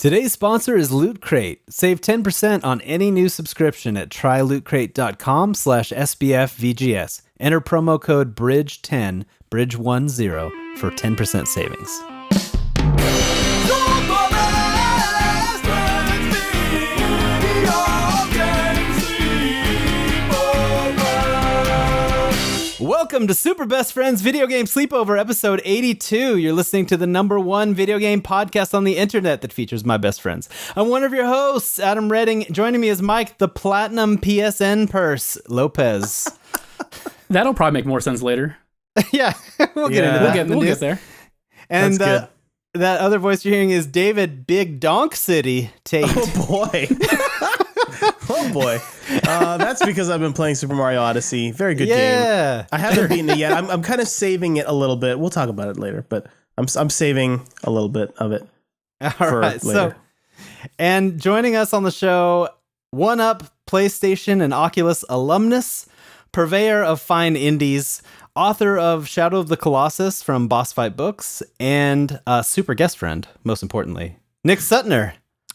Today's sponsor is Loot Crate. Save 10% on any new subscription at trylootcrate.com/SBFVGS. Enter promo code BRIDGE10, BRIDGE10 for 10% savings. Welcome to Super Best Friends Video Game Sleepover, episode 82. You're listening to the #1 video game podcast on the internet that features my best friends. I'm one of your hosts, Adam Redding. Joining me is Mike, the Platinum PSN Purse, Lopez. That'll probably make more sense later. Yeah, we'll get into that. We'll get there. And that other voice you're hearing is David Big Donk City Tate. Oh, boy. Oh, boy. That's because I've been playing Super Mario Odyssey. Very good game. I haven't beaten it yet. I'm kind of saving it a little bit. We'll talk about it later, but I'm saving a little bit of it for later. And joining us on the show, one-up PlayStation and Oculus alumnus, purveyor of fine indies, author of Shadow of the Colossus from Boss Fight Books, and a super guest friend, most importantly, Nick Suttner.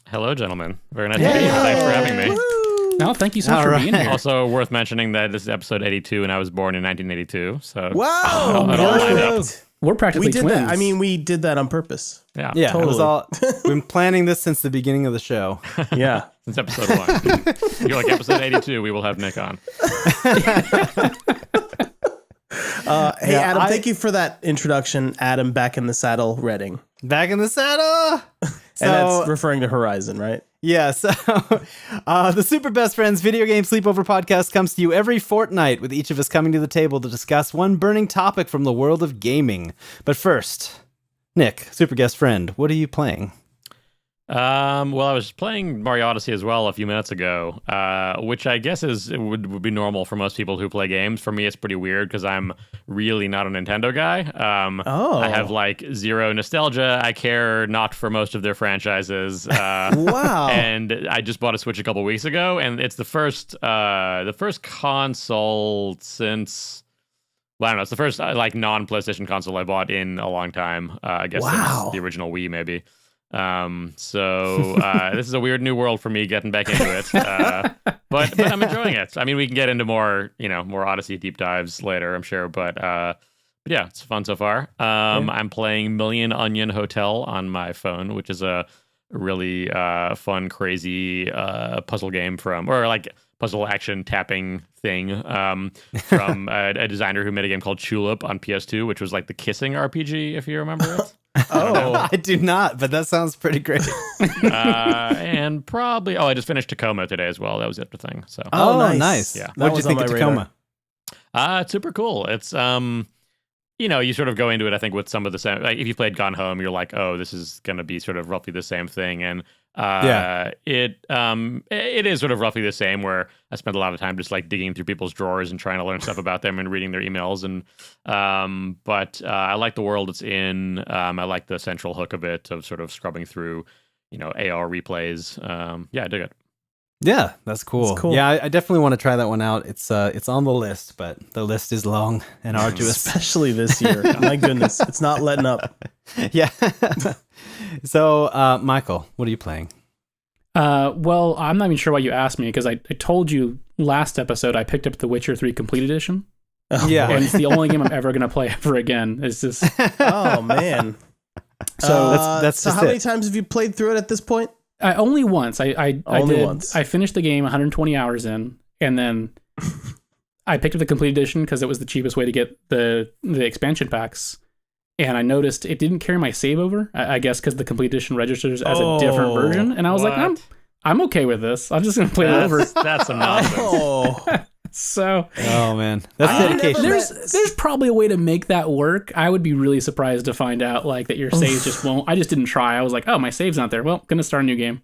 Hello, gentlemen. Very nice to be here. Thanks for having me. No, thank you so much for being here. Also worth mentioning that this is episode 82, and I was born in 1982. So wow, we're practically twins. That. I mean, we did that on purpose. Yeah, totally. It was all. We've been planning this since the beginning of the show. Yeah, since episode 1. You're like episode 82. We will have Nick on. Hey, Adam, thank you for that introduction. Adam, back in the saddle, Redding. Back in the saddle. And that's referring to Horizon, right? Yeah, so the Super Best Friends Video Game Sleepover podcast comes to you every fortnight, with each of us coming to the table to discuss one burning topic from the world of gaming. But first, Nick, super guest friend, what are you playing? Well, I was playing Mario Odyssey as well a few minutes ago, which I guess would be normal for most people who play games. For me, it's pretty weird because I'm really not a Nintendo guy. I have like zero nostalgia. I care not for most of their franchises. Wow! And I just bought a Switch a couple weeks ago, and it's the first console since. Well, I don't know. It's the first like non-PlayStation console I bought in a long time. I guess since the original Wii, maybe. So this is a weird new world for me getting back into it, but I'm enjoying it. I mean, we can get into more Odyssey deep dives later, I'm sure, but yeah, it's fun so far. I'm playing Million Onion Hotel on my phone, which is a really fun, crazy puzzle game or like puzzle action tapping thing from a designer who made a game called Tulip on PS2, which was like the kissing RPG, if you remember it. I do not, but that sounds pretty great. And probably, I just finished Tacoma today as well. That was the other thing. So, nice. Yeah. What did you think of Tacoma? It's super cool. It's you sort of go into it, I think, with some of the same. Like, if you played Gone Home, you're like, oh, this is going to be sort of roughly the same thing, and it is sort of roughly the same. Where I spent a lot of time just like digging through people's drawers and trying to learn stuff about them and reading their emails, but I like the world it's in. I like the central hook of it, of sort of scrubbing through, AR replays. I dig it. Yeah, that's cool. Yeah, I definitely want to try that one out. It's on the list, but the list is long and arduous. Especially this year. My goodness, it's not letting up. Yeah. So, Michael, what are you playing? Well, I'm not even sure why you asked me, because I told you last episode I picked up The Witcher 3 Complete Edition. Yeah. And it's the only game I'm ever going to play ever again. It's just... Oh, man. So that's so just how many times have you played through it at this point? Only once. Once. I finished the game 120 hours in, and then I picked up the complete edition because it was the cheapest way to get the expansion packs. And I noticed it didn't carry my save over. I guess because the complete edition registers as a different version. And I was like, I'm okay with this. I'm just gonna play it over. That's some nonsense. So, oh man, that's dedication. There's probably a way to make that work. I would be really surprised to find out like that your saves just won't. I just didn't try. I was like, oh, my save's not there. Well, gonna start a new game.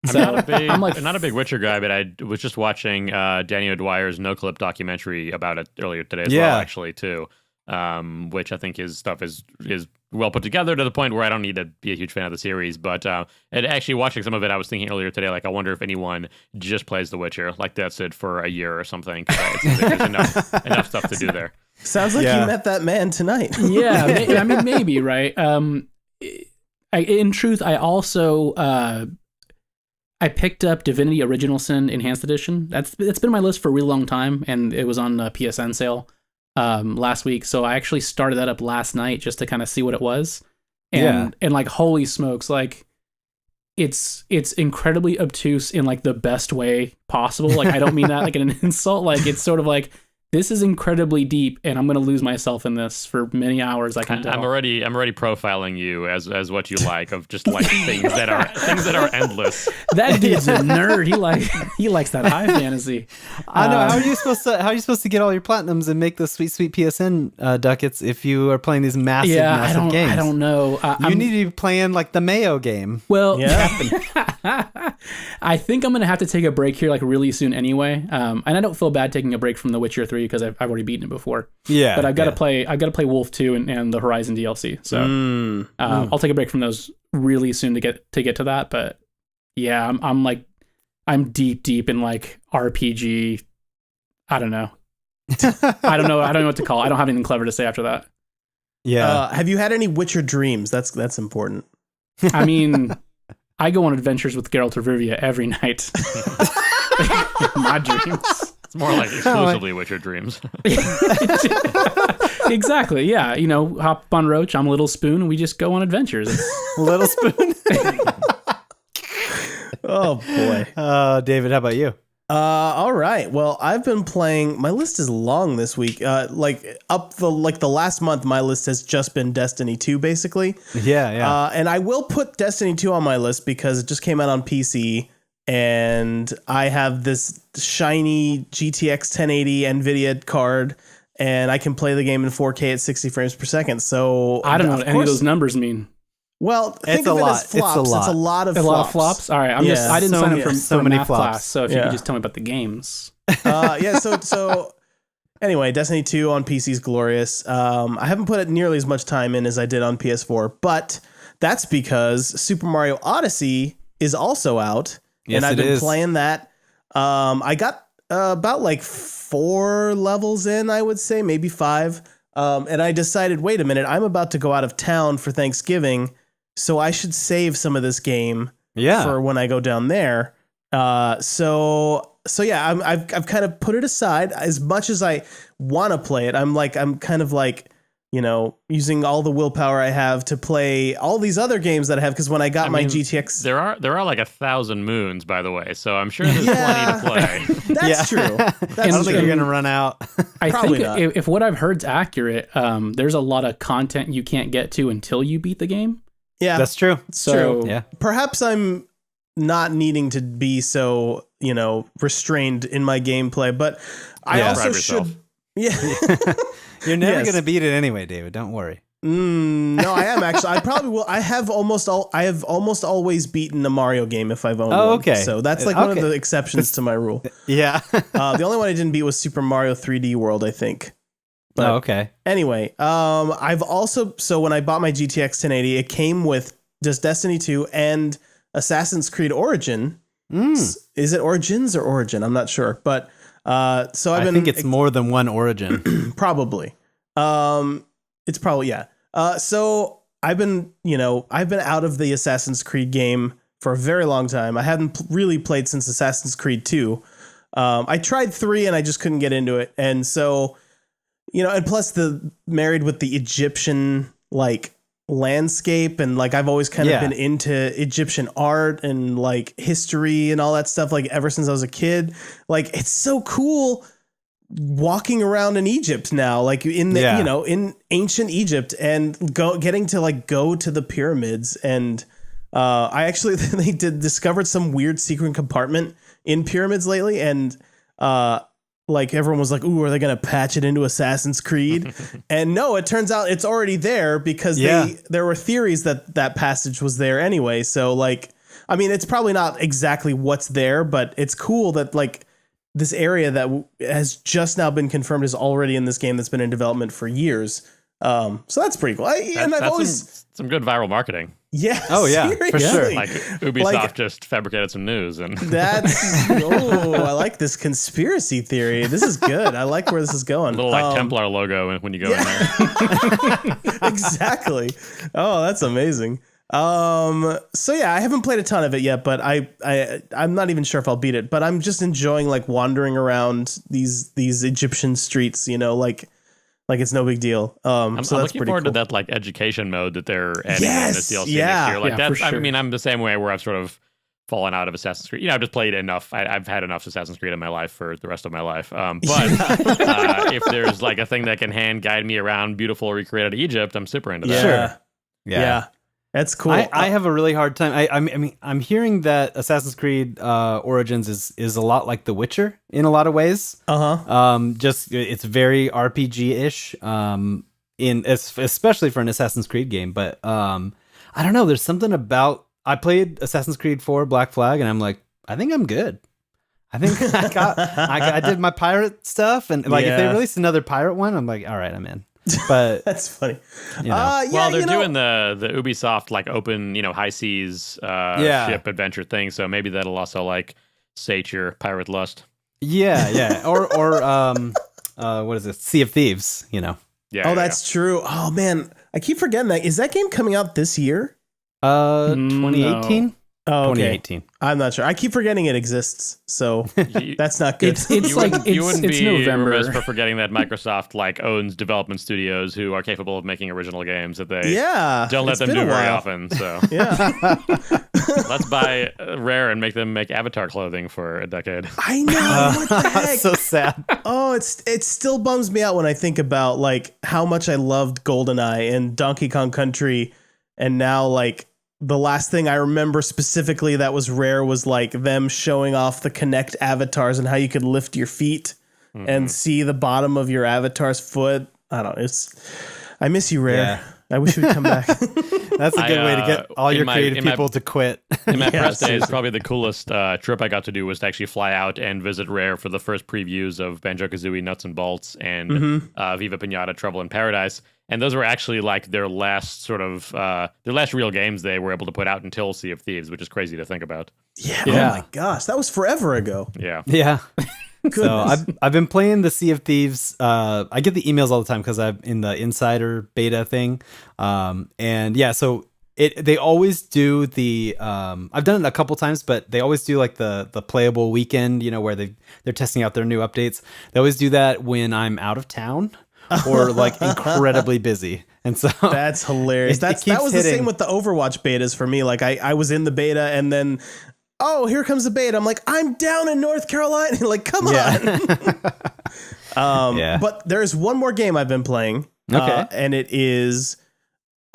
So, I'm not a big Witcher guy, but I was just watching Danny O'Dwyer's No Clip documentary about it earlier today as well, actually too. Which I think his stuff is well put together to the point where I don't need to be a huge fan of the series. But and actually watching some of it, I was thinking earlier today, like, I wonder if anyone just plays The Witcher, like that's it for a year or something. There's enough stuff to do there. Sounds like you met that man tonight. Yeah, I mean, maybe, right? in truth, I also I picked up Divinity Original Sin Enhanced Edition. It's been on my list for a really long time, and it was on a PSN sale last week. So I actually started that up last night just to kind of see what it was. And like, holy smokes, like it's incredibly obtuse in like the best way possible. Like, I don't mean that like an insult. Like, it's sort of like, this is incredibly deep, and I'm going to lose myself in this for many hours. I can tell. I'm already profiling you as what you like, of just like things that are endless. That dude's a nerd. He likes that high fantasy. I know. How are you supposed to get all your platinums and make those sweet PSN ducats if you are playing these massive games? I don't know. You need to be playing like the Mayo game. Well, I think I'm going to have to take a break here like really soon anyway. And I don't feel bad taking a break from The Witcher 3 because I've already beaten it before. Yeah. But I've got to play Wolf 2 and the Horizon DLC. So I'll take a break from those really soon to get to that. But yeah, I'm deep in like RPG. I don't know. I don't know what to call it. I don't have anything clever to say after that. Yeah. Have you had any Witcher dreams? That's important. I mean, I go on adventures with Geralt of Rivia every night. My dreams. It's more like exclusively Witcher dreams. Exactly. Yeah. You know, hop on Roach. I'm Little Spoon, and we just go on adventures. Little Spoon. Oh boy. David, how about you? All right. Well, I've been playing. My list is long this week. The last month, my list has just been Destiny 2, basically. Yeah. And I will put Destiny 2 on my list because it just came out on PC. And I have this shiny GTX 1080 NVIDIA card, and I can play the game in 4K at 60 frames per second. So I don't know what any of those numbers mean. Well, think of it as flops. It's a lot of flops. All right, I didn't sign up for a math class, so if you could just tell me about the games. So anyway, Destiny 2 on PC is glorious. I haven't put it nearly as much time in as I did on PS4, but that's because Super Mario Odyssey is also out. Yes, and I've been playing that. I got about like 4 levels in, I would say, maybe 5. And I decided, wait a minute, I'm about to go out of town for Thanksgiving, so I should save some of this game for when I go down there. So yeah, I've kind of put it aside. As much as I want to play it, I'm kind of like, you know, using all the willpower I have to play all these other games that I have. Because when I got my GTX, there are like 1,000 moons, by the way. So I'm sure there's plenty to play. That's true. I don't think you're gonna run out. I think if what I've heard's accurate, there's a lot of content you can't get to until you beat the game. Yeah, that's true. So yeah, perhaps I'm not needing to be so, you know, restrained in my gameplay, but I also should. Yeah. You're never going to beat it anyway, David. Don't worry. No, I am actually. I probably will. I have almost always beaten a Mario game if I've owned one. Okay. So that's like one of the exceptions to my rule. Yeah. The only one I didn't beat was Super Mario 3D World, I think. But okay. Anyway, I've also, so when I bought my GTX 1080, it came with just Destiny 2 and Assassin's Creed Origin. Is it Origins or Origin? I'm not sure, but I think it's more than one Origin. Probably. It's probably, so I've been out of the Assassin's Creed game for a very long time. I hadn't really played since Assassin's Creed 2. I tried 3 and I just couldn't get into it. And so, and plus married with the Egyptian like landscape, and like I've always kind of been into Egyptian art and like history and all that stuff, like ever since I was a kid. Like, it's so cool walking around in Egypt now, like in the in ancient Egypt, and getting to like go to the pyramids. And I actually discovered some weird secret compartment in pyramids lately, and like everyone was like, ooh, are they going to patch it into Assassin's Creed? And no, it turns out it's already there because there were theories that passage was there anyway. So like, I mean, it's probably not exactly what's there, but it's cool that like this area that has just now been confirmed is already in this game that's been in development for years. So that's pretty cool. I've always some good viral marketing. Yeah. Oh yeah, seriously. for sure. Like Ubisoft just fabricated some news, and that's I like this conspiracy theory. This is good. I like where this is going. A little like Templar logo when you go in there. Exactly. Oh, that's amazing. So yeah, I haven't played a ton of it yet, but I'm not even sure if I'll beat it, but I'm just enjoying like wandering around these Egyptian streets, you know, like it's no big deal. I'm so that's looking forward to that like education mode that they're adding in this DLC next year. Like yeah, that's, for sure. I mean, I'm the same way where I've sort of fallen out of Assassin's Creed. You know, I've just played enough. I've had enough Assassin's Creed in my life for the rest of my life. But if there's like a thing that can hand guide me around beautiful recreated Egypt, I'm super into that. Sure. Yeah. Yeah. That's cool. I have a really hard time. I mean, I'm hearing that Assassin's Creed Origins is a lot like The Witcher in a lot of ways. Just it's very RPG-ish. Especially for an Assassin's Creed game. But I don't know. There's something about. I played Assassin's Creed 4 Black Flag, and I'm like, I think I'm good. I think I did my pirate stuff, and like if they released another pirate one, I'm like, all right, I'm in. But that's funny. You know. Well, they're doing the Ubisoft like open, high seas ship adventure thing, so maybe that'll also like sate your pirate lust. Yeah. Or what is it? Sea of Thieves, Yeah. Oh, that's true. Oh man, I keep forgetting that. Is that game coming out this year? 2018. No. Oh, okay. 2018. I'm not sure. I keep forgetting it exists, so that's not good. It's November. Remiss for forgetting that Microsoft like owns development studios who are capable of making original games that they don't let them do very often. So let's buy Rare and make them make Avatar clothing for a decade. I know. What the heck? So sad. Oh, it still bums me out when I think about like how much I loved GoldenEye and Donkey Kong Country, and now like. The last thing I remember specifically that was Rare was like them showing off the Kinect avatars and how you could lift your feet and see the bottom of your avatar's foot. I don't know. I miss you, Rare. Yeah. I wish you'd come back. That's a good way to get all your creative people to quit. In my press days, probably the coolest trip I got to do was to actually fly out and visit Rare for the first previews of Banjo-Kazooie Nuts and Bolts and Viva Pinata Trouble in Paradise. And those were actually like their last real games they were able to put out until Sea of Thieves, which is crazy to think about. Yeah. Oh my gosh, that was forever ago. Yeah. So I've been playing the Sea of Thieves. I get the emails all the time because I'm in the insider beta thing. And yeah, so they always do the. I've done it a couple times, but they always do like the playable weekend. Where they're testing out their new updates. They always do that when I'm out of town. Or like incredibly busy, and so that's hilarious. That was the same with the Overwatch betas for me. Like I was in the beta, and then here comes the beta. I'm like, I'm down in North Carolina. Like, come on. But there's one more game I've been playing. Okay, and it is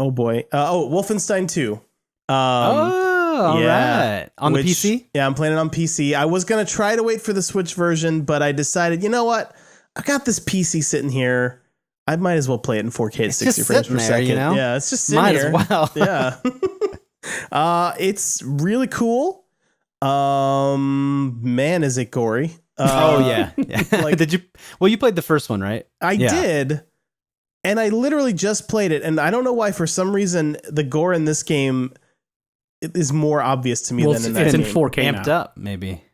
Wolfenstein 2. All right. On the PC? Yeah, I'm playing it on PC. I was gonna try to wait for the Switch version, but I decided, you know what? I got this PC sitting here. I might as well play it in 4K at 60 frames per second. Yeah, it's just sitting here. Might as well. Yeah. It's really cool. Man, is it gory. Yeah. Like, you played the first one, right? I did. And I literally just played it. And I don't know why, for some reason, the gore in this game is more obvious to me than in that it's game. in 4K Amped now. up, maybe.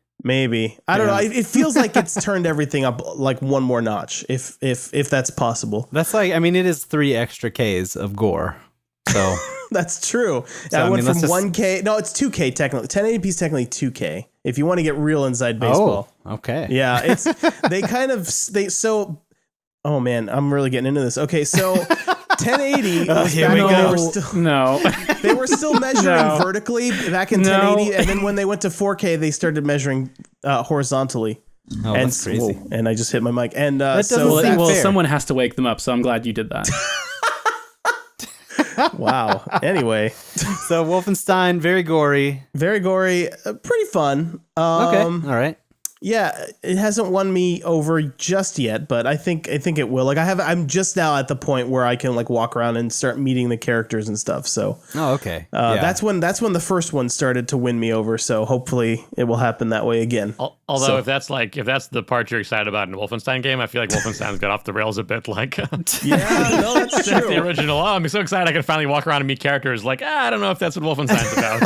I don't know. It feels like it's turned everything up like one more notch, if that's possible. That's like, I mean, it is 3 extra Ks of gore. So that's true. So, I went from 1K. No, it's 2K technically. 1080p is technically 2K. If you want to get real inside baseball. Oh, okay. Yeah, it's Oh man, I'm really getting into this. Okay, so 1080 was here we go. They were still measuring vertically back in 1080, and then when they went to 4K, they started measuring horizontally. Oh, and that's crazy. And I just hit my mic. And someone has to wake them up, so I'm glad you did that. Wow. Anyway, so Wolfenstein, very gory, pretty fun. Okay, all right. Yeah, it hasn't won me over just yet, but I think it will. Like I'm just now at the point where I can like walk around and start meeting the characters and stuff. So okay. That's when the first one started to win me over. So hopefully it will happen that way again. Although if that's the part you're excited about in a Wolfenstein game, I feel like Wolfenstein's got off the rails a bit. Like that's true. The original. Oh, I'm so excited I can finally walk around and meet characters. Like I don't know if that's what Wolfenstein's about.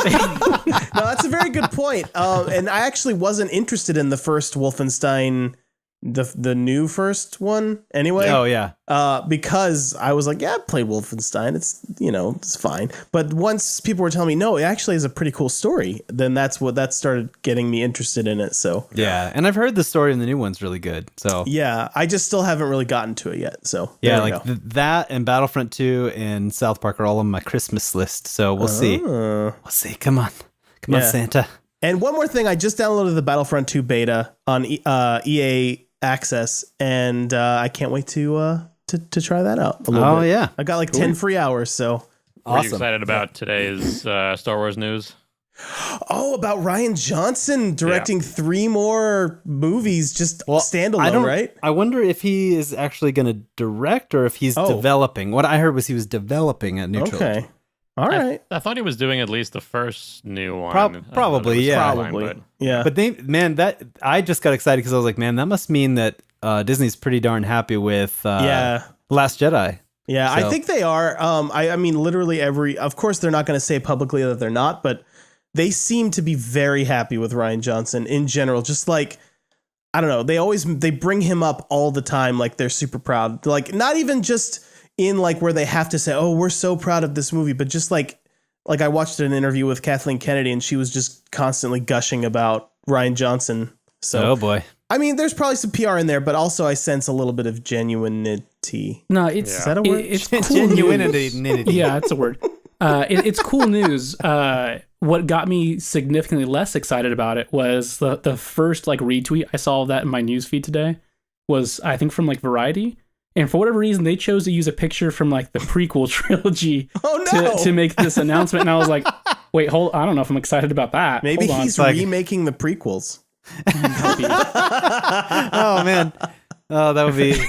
No, that's a very good point. And I actually wasn't interested in the first Wolfenstein the new first one anyway. Oh yeah. Because I was like, yeah, I played Wolfenstein. It's, it's fine. But once people were telling me, no, it actually is a pretty cool story, then that started getting me interested in it. So yeah, and I've heard the story in the new one's really good. So yeah, I just still haven't really gotten to it yet. So yeah, like that and Battlefront 2 and South Park are all on my Christmas list. So we'll see. We'll see. Come on, Santa. And one more thing, I just downloaded the Battlefront 2 beta on EA Access, and I can't wait to try that out a little bit. Yeah, I got like 10 free hours, so awesome. Are you excited about today's Star Wars news? Oh, about Rian Johnson directing 3 more movies, just standalone, right? I wonder if he is actually going to direct or if he's developing. What I heard was he was developing a new trilogy. Okay. All right. I thought he was doing at least the first new one. Probably, yeah. But I just got excited because I was like, man, that must mean that Disney's pretty darn happy with Last Jedi. Yeah, so. I think they are. I mean, literally of course, they're not going to say publicly that they're not, but they seem to be very happy with Rian Johnson in general. Just like, I don't know, they bring him up all the time, like they're super proud. Like, not even just in like where they have to say, oh, we're so proud of this movie, but just like I watched an interview with Kathleen Kennedy and she was just constantly gushing about Rian Johnson. So, oh boy. I mean, there's probably some PR in there, but also I sense a little bit of genuinity. No, is that a word? It's cool genuinity. Yeah, it's a word. It's cool news. What got me significantly less excited about it was the first like retweet I saw of that in my newsfeed today was, I think, from like Variety. And for whatever reason, they chose to use a picture from like the prequel trilogy to make this announcement. And I was like, wait, I don't know if I'm excited about that. Maybe he's remaking the prequels. Oh, man. Oh, that would be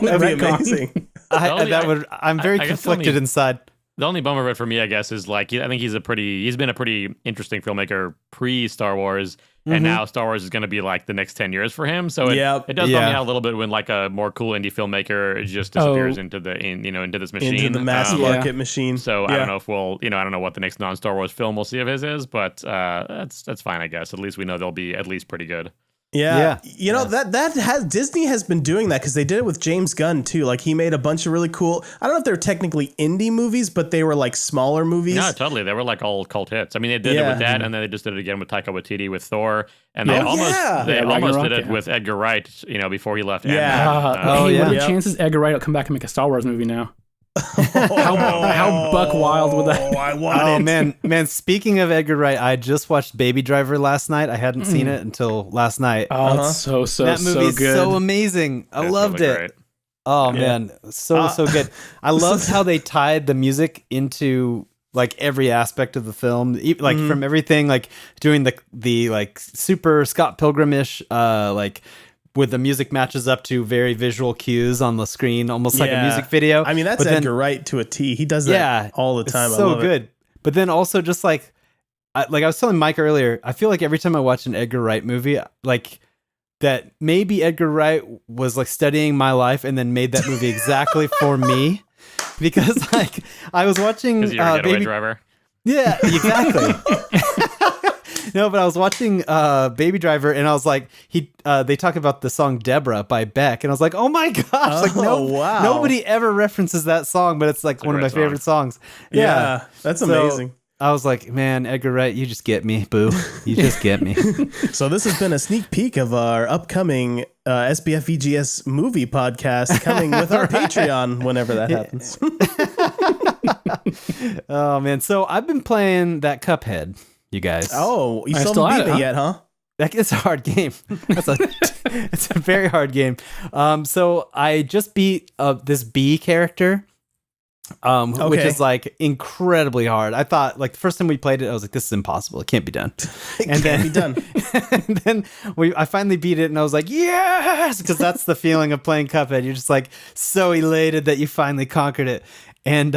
amazing. I'm very conflicted inside. The only bummer of it for me, I guess, is like I think he's been a pretty interesting filmmaker pre-Star Wars, and now Star Wars is going to be like the next 10 years for him. So it does bum me out a little bit when like a more cool indie filmmaker just disappears into this machine, into the mass market machine. So I don't know if I don't know what the next non-Star Wars film we'll see of his is, but that's fine, I guess. At least we know they'll be at least pretty good. Yeah. Disney has been doing that because they did it with James Gunn too. Like he made a bunch of really cool, I don't know if they're technically indie movies, but they were like smaller movies. No, totally. They were like all cult hits. I mean, they did it with that, and then they just did it again with Taika Waititi with Thor, and they almost did it with Edgar Wright, before he left. What are the chances Edgar Wright will come back and make a Star Wars movie now? How buck wild would that be? I want it. man, speaking of Edgar Wright, I just watched Baby Driver last night. I hadn't seen it until last night. It's that movie's good. So amazing. I loved it. Great. Oh man, so good. I loved how they tied the music into like every aspect of the film, like from everything, like doing the like super Scott Pilgrim-ish, like with the music matches up to very visual cues on the screen, almost like a music video. I mean, that's Edgar Wright to a T. He does that all the time. It's so good. But then also just like I was telling Mike earlier, I feel like every time I watch an Edgar Wright movie, like that maybe Edgar Wright was like studying my life and then made that movie exactly for me. Because like I was watching Getaway Driver. Yeah, exactly. No, but I was watching Baby Driver, and I was like, they talk about the song Deborah by Beck, and I was like, oh my gosh, nobody ever references that song, but it's like one of my favorite songs. Yeah, that's amazing. I was like, man, Edgar Wright, you just get me, boo. You just get me. So this has been a sneak peek of our upcoming SBFVGS movie podcast coming with our Patreon whenever that happens. Oh, man. So I've been playing that Cuphead, you guys. Oh, you still haven't beat it yet, huh? It's a hard game. It's a very hard game. So I just beat this bee character. Which is like incredibly hard. I thought like the first time we played it, I was like, this is impossible. It can't be done. And then I finally beat it and I was like, yes, because that's the feeling of playing Cuphead. You're just like so elated that you finally conquered it. And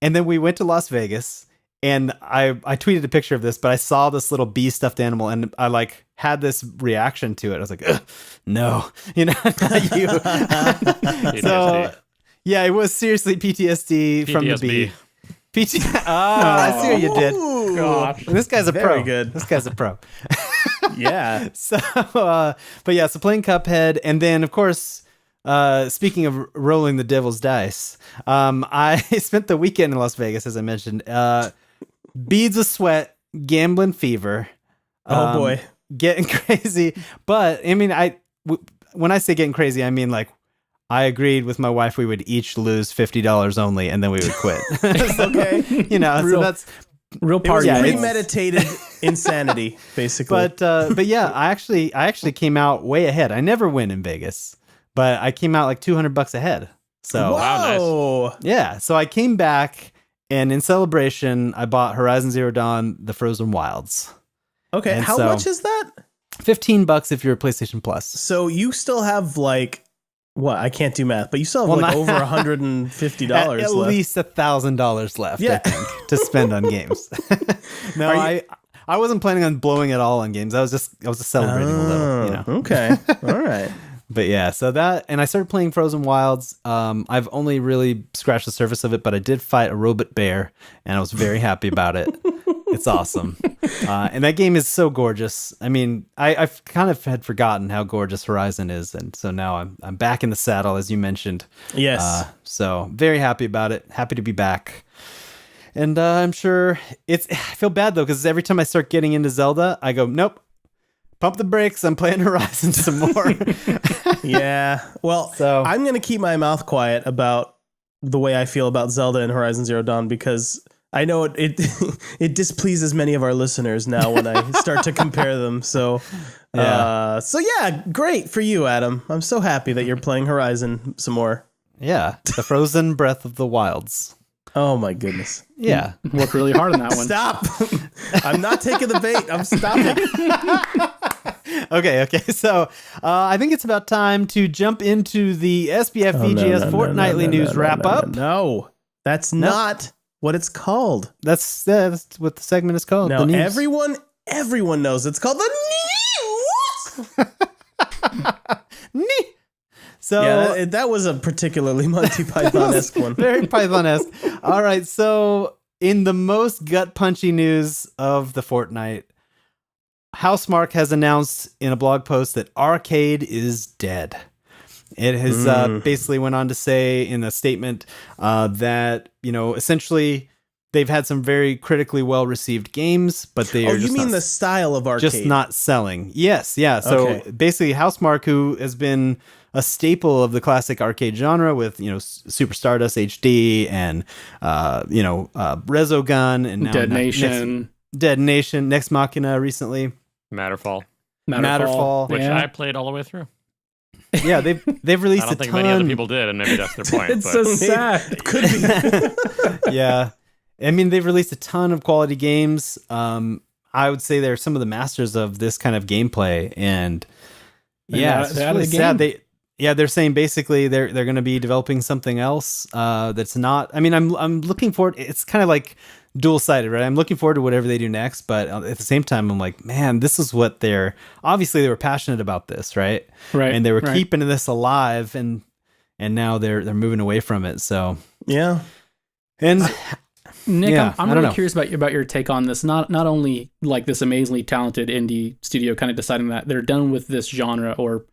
then we went to Las Vegas and I tweeted a picture of this, but I saw this little bee stuffed animal and I like had this reaction to it. I was like, no, not you. So yeah, it was seriously PTSD from the bee. I see what you did. Gosh. And this guy's a pro. Good. This guy's a pro. Yeah. So, but yeah, so playing Cuphead, and then of course, speaking of rolling the devil's dice, I spent the weekend in Las Vegas, as I mentioned. Beads of sweat, gambling fever. Oh boy, getting crazy. But I mean, when I say getting crazy, I mean like I agreed with my wife we would each lose $50 only, and then we would quit. Okay, you know, Real- so that's. Real party. yeah, nights. premeditated insanity, basically. But yeah, I actually came out way ahead. I never win in Vegas, but I came out like $200 ahead. So Whoa. Nice. yeah, so I came back, and in celebration, I bought Horizon Zero Dawn: The Frozen Wilds. Okay, And how so- much is that? $15 if you're a PlayStation Plus. So you still have like what? I can't do math, but you still have Well, like not- over $150 At left. least $1,000 left, Yeah. I think, to spend on games. No, Are you- I wasn't planning on blowing it all on games. I was just celebrating a little, you know. Okay, all right. But yeah, so that, and I started playing Frozen Wilds. I've only really scratched the surface of it, but I did fight a robot bear, and I was very happy about it. It's awesome. And that game is so gorgeous. I mean, I've kind of had forgotten how gorgeous Horizon is, and so now I'm back in the saddle, as you mentioned. Yes. So very happy about it. Happy to be back. And I'm sure I feel bad though, because every time I start getting into Zelda, I go, nope, pump the brakes. I'm playing Horizon some more. Yeah. Well, So- I'm going to keep my mouth quiet about the way I feel about Zelda and Horizon Zero Dawn, because I know it displeases many of our listeners now when I start to compare them. So, so yeah, great for you, Adam. I'm so happy that you're playing Horizon some more. Yeah, the Frozen Breath of the Wilds. Oh my goodness. Yeah. Worked really hard on that one. Stop. I'm not taking the bait. I'm stopping. Okay. So I think it's about time to jump into the SBFVGS fortnightly news wrap up. No, that's not what it's called. That's what the segment is called. No, the news. everyone knows it's called the news. So Yeah, that was a particularly Monty Python-esque one. very Python-esque. All right. So in the most gut-punchy news of the fortnight, Housemarque has announced in a blog post that Arcade is dead. It has basically went on to say in a statement that, you know, essentially they've had some very critically well-received games, but they are you just mean not, the style of arcade? just not selling. Yes, yeah. So Okay. basically Housemarque, who has been a staple of the classic arcade genre with, you know, Super Stardust HD and, Resogun and now Dead Nation. Dead Nation, Nex Machina recently. Matterfall, Matterfall. which Yeah. I played all the way through. Yeah, they've released I don't a think ton. many other people did, and maybe that's their point. It's but so sad. Could be. Yeah, I mean they've released a ton of quality games. I would say they're some of the masters of this kind of gameplay, and yeah, it's they're out of really the sad. game. They're saying basically they're going to be developing something else that's not. I mean, I'm looking forward. It's kind of like dual-sided, right? I'm looking forward to whatever they do next, but at the same time, I'm like, man, this is what they were passionate about this, right? Right. And they were right. keeping this alive, and now they're moving away from it. So Yeah. and Nick, Yeah, I'm I don't really know. curious about your take on this. Not only like this amazingly talented indie studio kind of deciding that they're done with this genre, or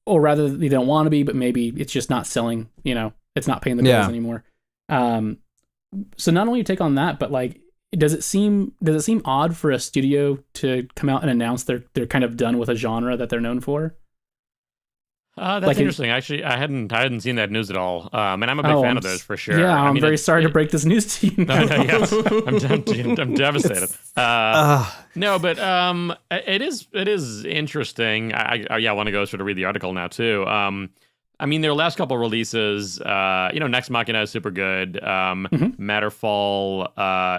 rather they don't want to be, but maybe it's just not selling. You know, it's not paying the bills Yeah. anymore. So not only your take on that, but like, does it seem odd for a studio to come out and announce they're kind of done with a genre that they're known for? that's Like interesting. Actually, I hadn't seen that news at all. And I'm a big fan of those for sure. Yeah, I I'm mean, very sorry to break this news to you. No, yes. I'm devastated. No, but it is interesting. I want to go sort of read the article now too. I mean, their last couple releases, Nex Machina is super good. Matterfall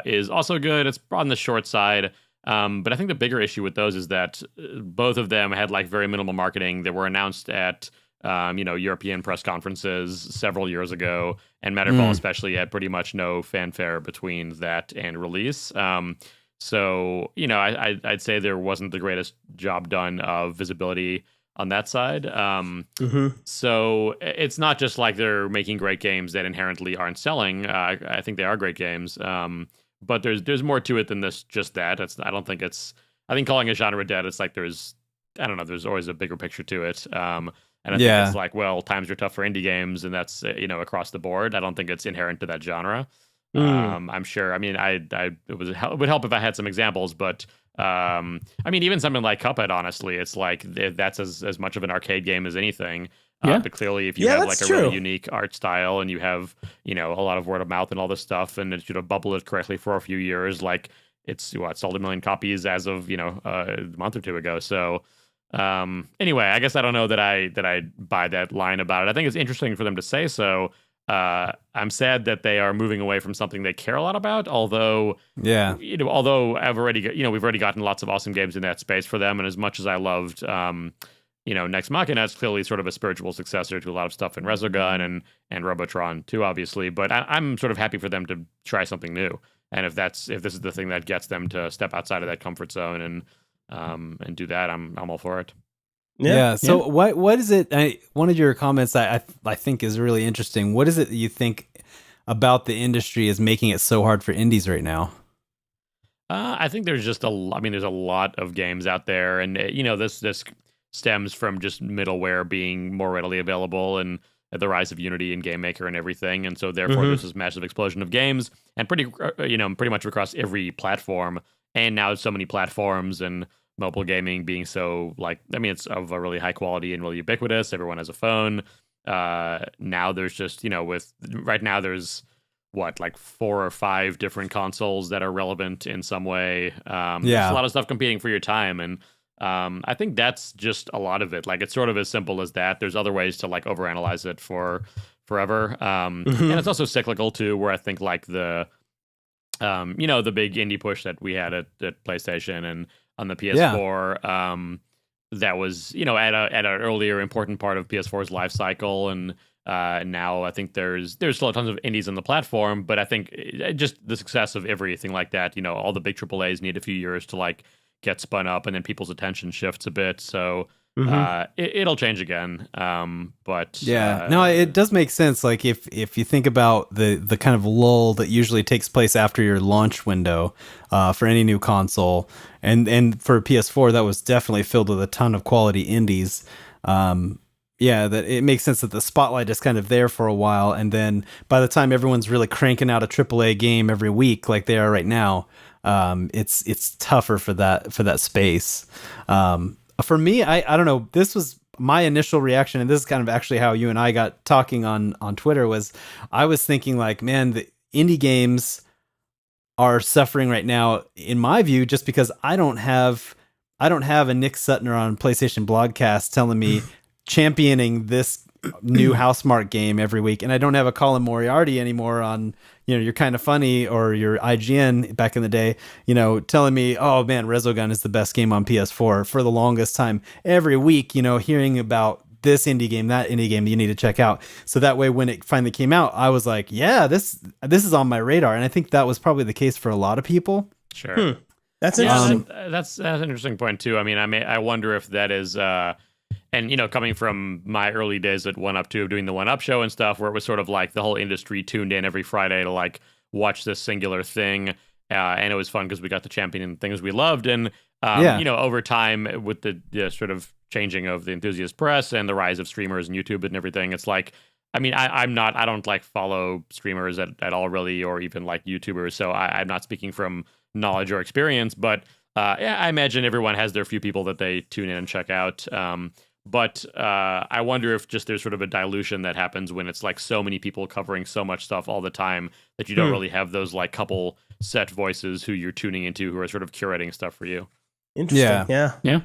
is also good. It's on the short side. But I think the bigger issue with those is that both of them had like very minimal marketing. They were announced at European press conferences several years ago, and Matterfall especially had pretty much no fanfare between that and release. So I'd say there wasn't the greatest job done of visibility on that side. So it's not just like they're making great games that inherently aren't selling. I think they are great games. But there's more to it than just that. I don't think it's I think calling a genre dead, it's like there's always a bigger picture to it. And I think it's like, well, times are tough for indie games, and that's across the board. I don't think it's inherent to that genre. I'm sure. I mean, it would help if I had some examples, but I mean, even something like Cuphead, honestly, it's like that's as much of an arcade game as anything. But clearly, if you have like a really unique art style and you have a lot of word of mouth and all this stuff, and it bubble it correctly for a few years, like it's sold 1 million copies as of a month or two ago. So anyway, I guess I don't know that I buy that line about it. I think it's interesting for them to say so. I'm sad that they are moving away from something they care a lot about. Although, we've already gotten lots of awesome games in that space for them. And as much as I loved, Nex Machina, it's clearly sort of a spiritual successor to a lot of stuff in Resogun and Robotron too, obviously. But I'm sort of happy for them to try something new. And if this is the thing that gets them to step outside of that comfort zone and do that, I'm all for it. Yeah. So what is it? One of your comments I think is really interesting. What is it that you think about the industry is making it so hard for indies right now? I think there's just there's a lot of games out there, and this stems from just middleware being more readily available and the rise of Unity and GameMaker and everything, and so therefore there's this massive explosion of games, and pretty much across every platform, and now so many platforms and mobile gaming being so it's of a really high quality and really ubiquitous. Everyone has a phone. Now there's just right now there's 4 or 5 different consoles that are relevant in some way. There's a lot of stuff competing for your time, and I think that's just a lot of it. Like, it's sort of as simple as that. There's other ways to overanalyze it for forever. And it's also cyclical too, where I think the big indie push that we had at PlayStation and on the PS4, that was at an earlier important part of PS4's life cycle, and now I think there's still tons of indies on the platform, but I think just the success of everything like that, all the big AAAs need a few years to get spun up, and then people's attention shifts a bit. So it'll change again. But no, it does make sense. Like if you think about the kind of lull that usually takes place after your launch window for any new console, and for PS4 that was definitely filled with a ton of quality indies. That it makes sense that the spotlight is kind of there for a while, and then by the time everyone's really cranking out a AAA game every week like they are right now, it's tougher for that space. For me, I don't know. This was my initial reaction, and this is kind of actually how you and I got talking on Twitter. Was I was thinking man, the indie games are suffering right now, in my view, just because I don't have a Nick Suttner on PlayStation Blogcast telling me championing this new Housemarque game every week, and I don't have a Colin Moriarty anymore on You're Kind of Funny or your IGN back in the day, telling me, oh man, Resogun is the best game on PS4 for the longest time. Every week, hearing about this indie game, that indie game that you need to check out. So that way, when it finally came out, I was like, yeah, this is on my radar, and I think that was probably the case for a lot of people. Sure, that's interesting. That's an interesting point too. I mean, I wonder if that is. And, coming from my early days at 1UP2, doing the 1UP show and stuff, where it was sort of the whole industry tuned in every Friday to watch this singular thing. And it was fun because we got to champion things we loved. And, over time with the sort of changing of the enthusiast press and the rise of streamers and YouTube and everything, it's I don't follow streamers at all really, or even YouTubers. So I'm not speaking from knowledge or experience, but I imagine everyone has their few people that they tune in and check out. But I wonder if just there's sort of a dilution that happens when it's so many people covering so much stuff all the time that you don't really have those couple set voices who you're tuning into who are sort of curating stuff for you. Interesting. Yeah,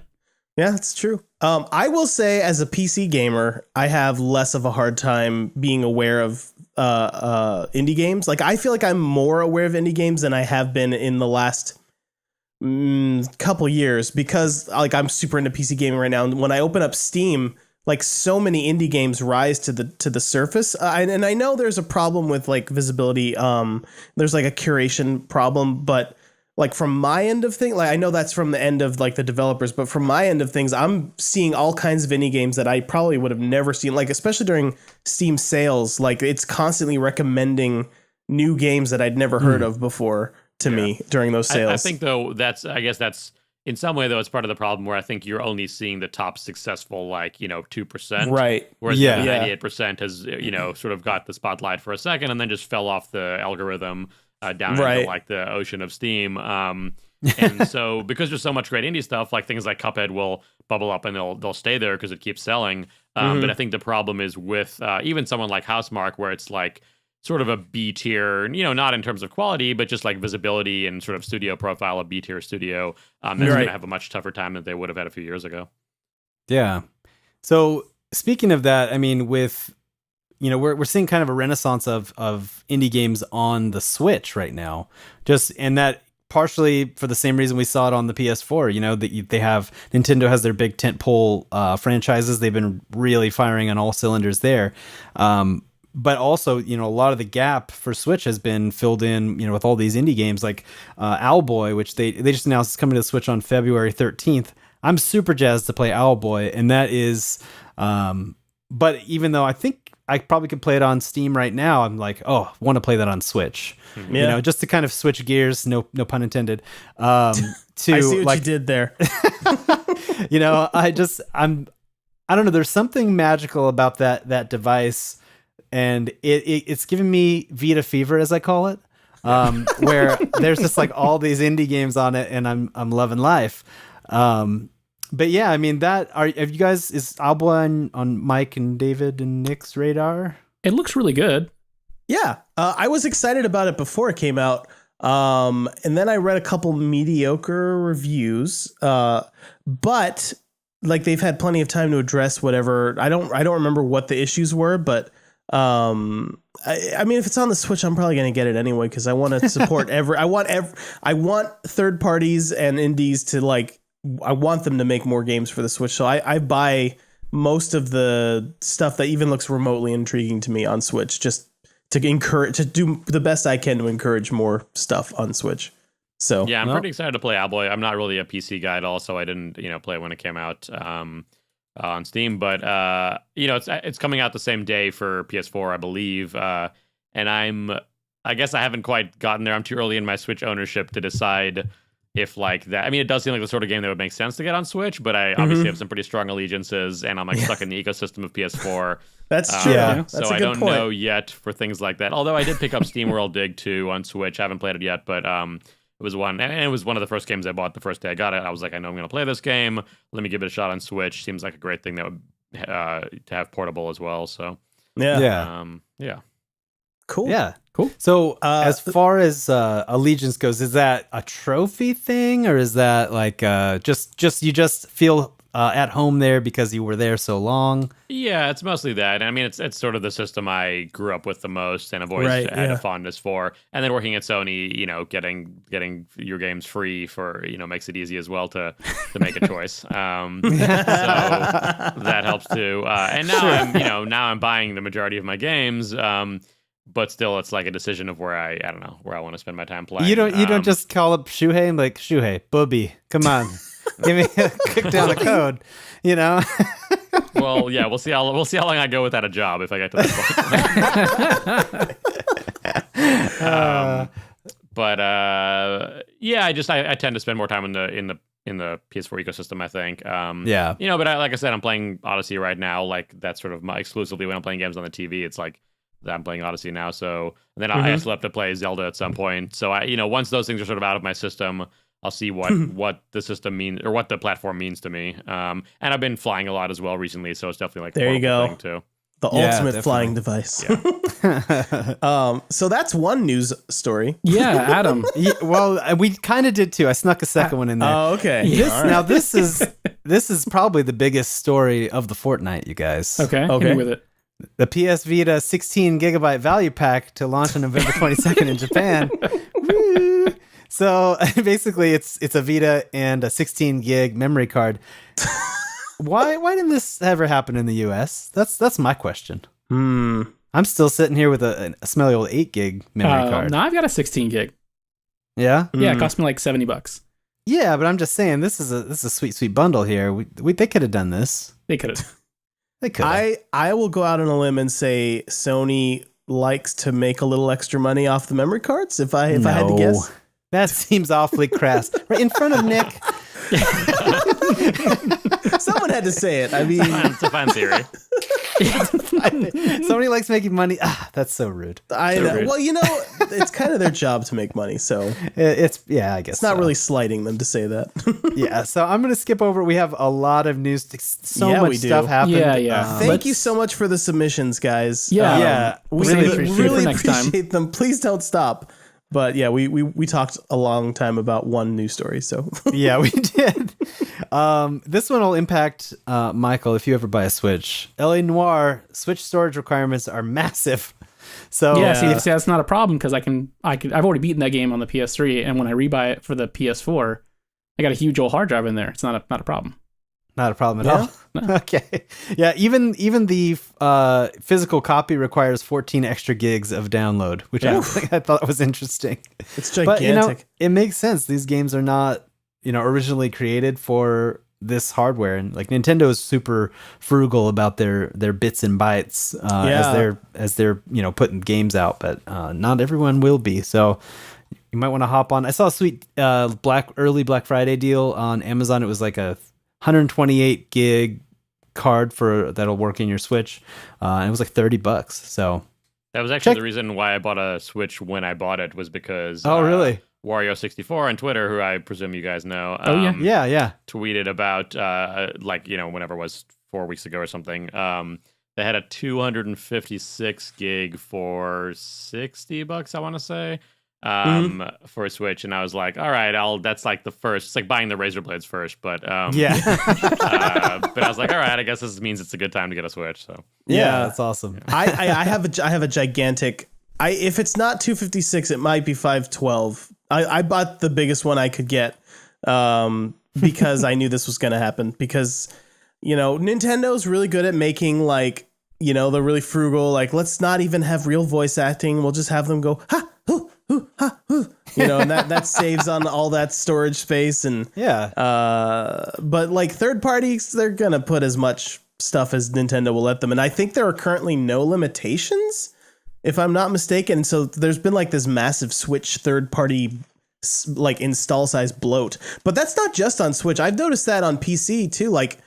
that's true. I will say, as a PC gamer, I have less of a hard time being aware of indie games. I feel like I'm more aware of indie games than I have been in the last couple years, because I'm super into PC gaming right now, and when I open up Steam, so many indie games rise to the surface, and I know there's a problem with visibility. There's a curation problem, but from my end of things, I know that's from the end of the developers, but from my end of things, I'm seeing all kinds of indie games that I probably would have never seen, especially during Steam sales. It's constantly recommending new games that I'd never heard of before to me during those sales. I think though that's in some way, though, it's part of the problem where I think you're only seeing the top successful, 2%. Right. Whereas the 98% has, sort of got the spotlight for a second and then just fell off the algorithm down into the ocean of Steam. And so because there's so much great indie stuff, like things like Cuphead will bubble up and they'll stay there because it keeps selling. But I think the problem is with even someone like Housemarque, where it's like sort of a B tier, not in terms of quality, but just like visibility and sort of studio profile of B tier studio. That's going to have a much tougher time than they would have had a few years ago. Yeah. So speaking of that, I mean, with we're seeing kind of a renaissance of indie games on the Switch right now. And that partially for the same reason we saw it on the PS4. That Nintendo has their big tentpole franchises. They've been really firing on all cylinders there. But also, a lot of the gap for Switch has been filled in, with all these indie games like Owlboy, which they just announced is coming to the Switch on February 13th. I'm super jazzed to play Owlboy, and that is, but even though I think I probably could play it on Steam right now, I'm like, want to play that on Switch, just to kind of switch gears, no pun intended. I see what you did there. I don't know. There's something magical about that device. And it's giving me Vita fever, as I call it, where there's just like all these indie games on it, and I'm loving life. But yeah, I mean, have you guys, is Owlboy on Mike and David and Nick's radar? It looks really good. Yeah, I was excited about it before it came out, and then I read a couple mediocre reviews, but like they've had plenty of time to address whatever. I don't remember what the issues were, but. I mean, if it's on the Switch, I'm probably going to get it anyway because I want to support I want third parties and indies to I want them to make more games for the Switch. So I buy most of the stuff that even looks remotely intriguing to me on Switch, just to do the best I can to encourage more stuff on Switch. So yeah, I'm pretty excited to play Owlboy. I'm not really a PC guy at all, so I didn't play it when it came out. On Steam, but it's coming out the same day for PS4, I believe, and I guess I haven't quite gotten there. I'm too early in my Switch ownership to decide if like that. I mean, it does seem like the sort of game that would make sense to get on Switch, but I obviously have some pretty strong allegiances, and I'm stuck in the ecosystem of PS4. That's true. That's so I don't know yet for things like that. Although I did pick up SteamWorld Dig 2 on Switch. I haven't played it yet, but it was one of the first games I bought the first day I got it. I was like, I know I'm going to play this game. Let me give it a shot on Switch. Seems like a great thing that would to have portable as well. So yeah. Cool. Yeah. Cool. So as far as Allegiance goes, is that a trophy thing, or is that like just you just feel at home there because you were there so long? Yeah, it's mostly that. I mean, it's sort of the system I grew up with the most and have always had a fondness for. And then working at Sony, getting your games free for makes it easy as well to make a choice. So that helps too. And now now I'm buying the majority of my games. But still, it's like a decision of where I don't know where I want to spend my time playing. You don't just call up Shuhei and like, Shuhei, Booby, come on. Give me a kick down the code, Well, yeah, we'll see how long I go without a job if I get to that point. But I tend to spend more time in the PS4 ecosystem, I think. But like I said, I'm playing Odyssey right now. Like that's sort of exclusively when I'm playing games on the TV. It's like that I'm playing Odyssey now. So and then I still have to play Zelda at some point. So once those things are sort of out of my system, I'll see what the system means or what the platform means to me. And I've been flying a lot as well recently, so it's definitely like there you go. Thing too. The ultimate flying device. Yeah. So that's one news story. Yeah, Adam. We kind of did too. I snuck a second one in there. Oh, okay. Now this is probably the biggest story of the fortnight, you guys. Okay. Hit me with it. The PS Vita 16 gigabyte value pack to launch on November 22nd in Japan. Woo! So basically, it's a Vita and a 16 gig memory card. Why didn't this ever happen in the US? That's my question. I'm still sitting here with a smelly old 8 gig memory card. No, I've got a 16 gig. Yeah? Yeah, it cost me like $70. Yeah, but I'm just saying this is a sweet bundle here. They could have done this. They could have. They could. I will go out on a limb and say Sony likes to make a little extra money off the memory cards. If I had to guess, that seems awfully crass. Right in front of Nick, Someone had to say it. I mean, It's a fun theory. Somebody likes making money. That's so rude. I know. rude. Well, it's kind of their job to make money, so It's I guess it's not so. really slighting them to say that. Yeah, so I'm gonna skip over. We have a lot of news. So Yeah, much we do. stuff happened. Yeah. Thank you so much for the submissions, guys. Yeah. Yeah, we really really, appreciate it. Next time. appreciate them. Please don't stop. But yeah, we talked a long time about one news story. So Yeah, we did. This one will impact Michael if you ever buy a Switch. LA Noire Switch storage requirements are massive. So Yeah, see, that's not a problem because I've already beaten that game on the PS3, and when I rebuy it for the PS4, I got a huge old hard drive in there. It's not a problem. not a problem at all. Okay. Yeah, even the physical copy requires 14 extra gigs of download, which I thought was interesting. it's But gigantic. it makes sense. These games are not, originally created for this hardware, and like Nintendo is super frugal about their bits and bytes as they're putting games out, but not everyone will be. So you might want to hop on. I saw a sweet early Black Friday deal on Amazon. It was like a 128 gig card that'll work in your Switch. And it was like $30. So That was actually the reason why I bought a Switch when I bought it, was because really? Wario64 on Twitter, who I presume you guys know, Yeah. tweeted about whenever it was 4 weeks ago or something. They had a 256 gig for $60, I want to say, for a Switch, and I was like, all right, that's like the first. It's like buying the Razor Blades first, but but I was like, all right, I guess this means it's a good time to get a Switch. So that's awesome. I have a gigantic. If it's not 256, it might be 512. I bought the biggest one I could get because I knew this was going to happen. Because Nintendo's really good at making they're really frugal. Like, let's not even have real voice acting. We'll just have them go ha hoo hoo ha hoo. And that saves on all that storage space. And but like third parties, they're gonna put as much stuff as Nintendo will let them. And I think there are currently no limitations, if I'm not mistaken. So there's been like this massive Switch third party like install size bloat. But that's not just on Switch. I've noticed that on PC too. Like,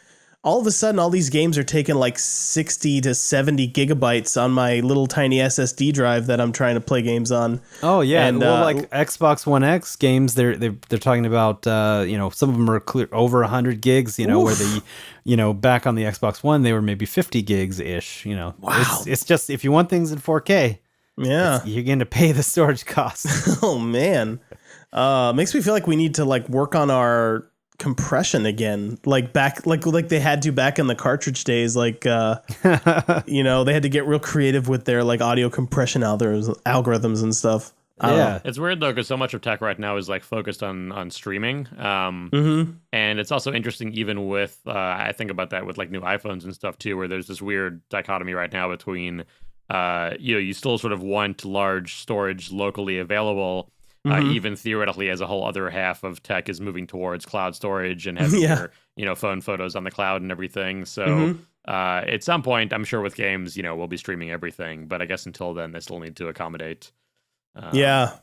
all of a sudden, all these games are taking like 60 to 70 gigabytes on my little tiny SSD drive that I'm trying to play games on. Oh yeah, and like Xbox One X games, they're talking about some of them are clear over 100 gigs. Where the back on the Xbox One they were maybe 50 gigs ish. Wow. It's just if you want things in 4K, you're going to pay the storage costs. Oh man, makes me feel like we need to like work on our compression again, like they had to back in the cartridge days. Like they had to get real creative with their like audio compression algorithms and stuff. It's weird though, because so much of tech right now is like focused on streaming, and it's also interesting even with I think about that with like new iPhones and stuff too, where there's this weird dichotomy right now between you still sort of want large storage locally available. Even theoretically, as a whole other half of tech is moving towards cloud storage and having your phone photos on the cloud and everything. So at some point, I'm sure with games, we'll be streaming everything. But I guess until then, they still need to accommodate. But yeah,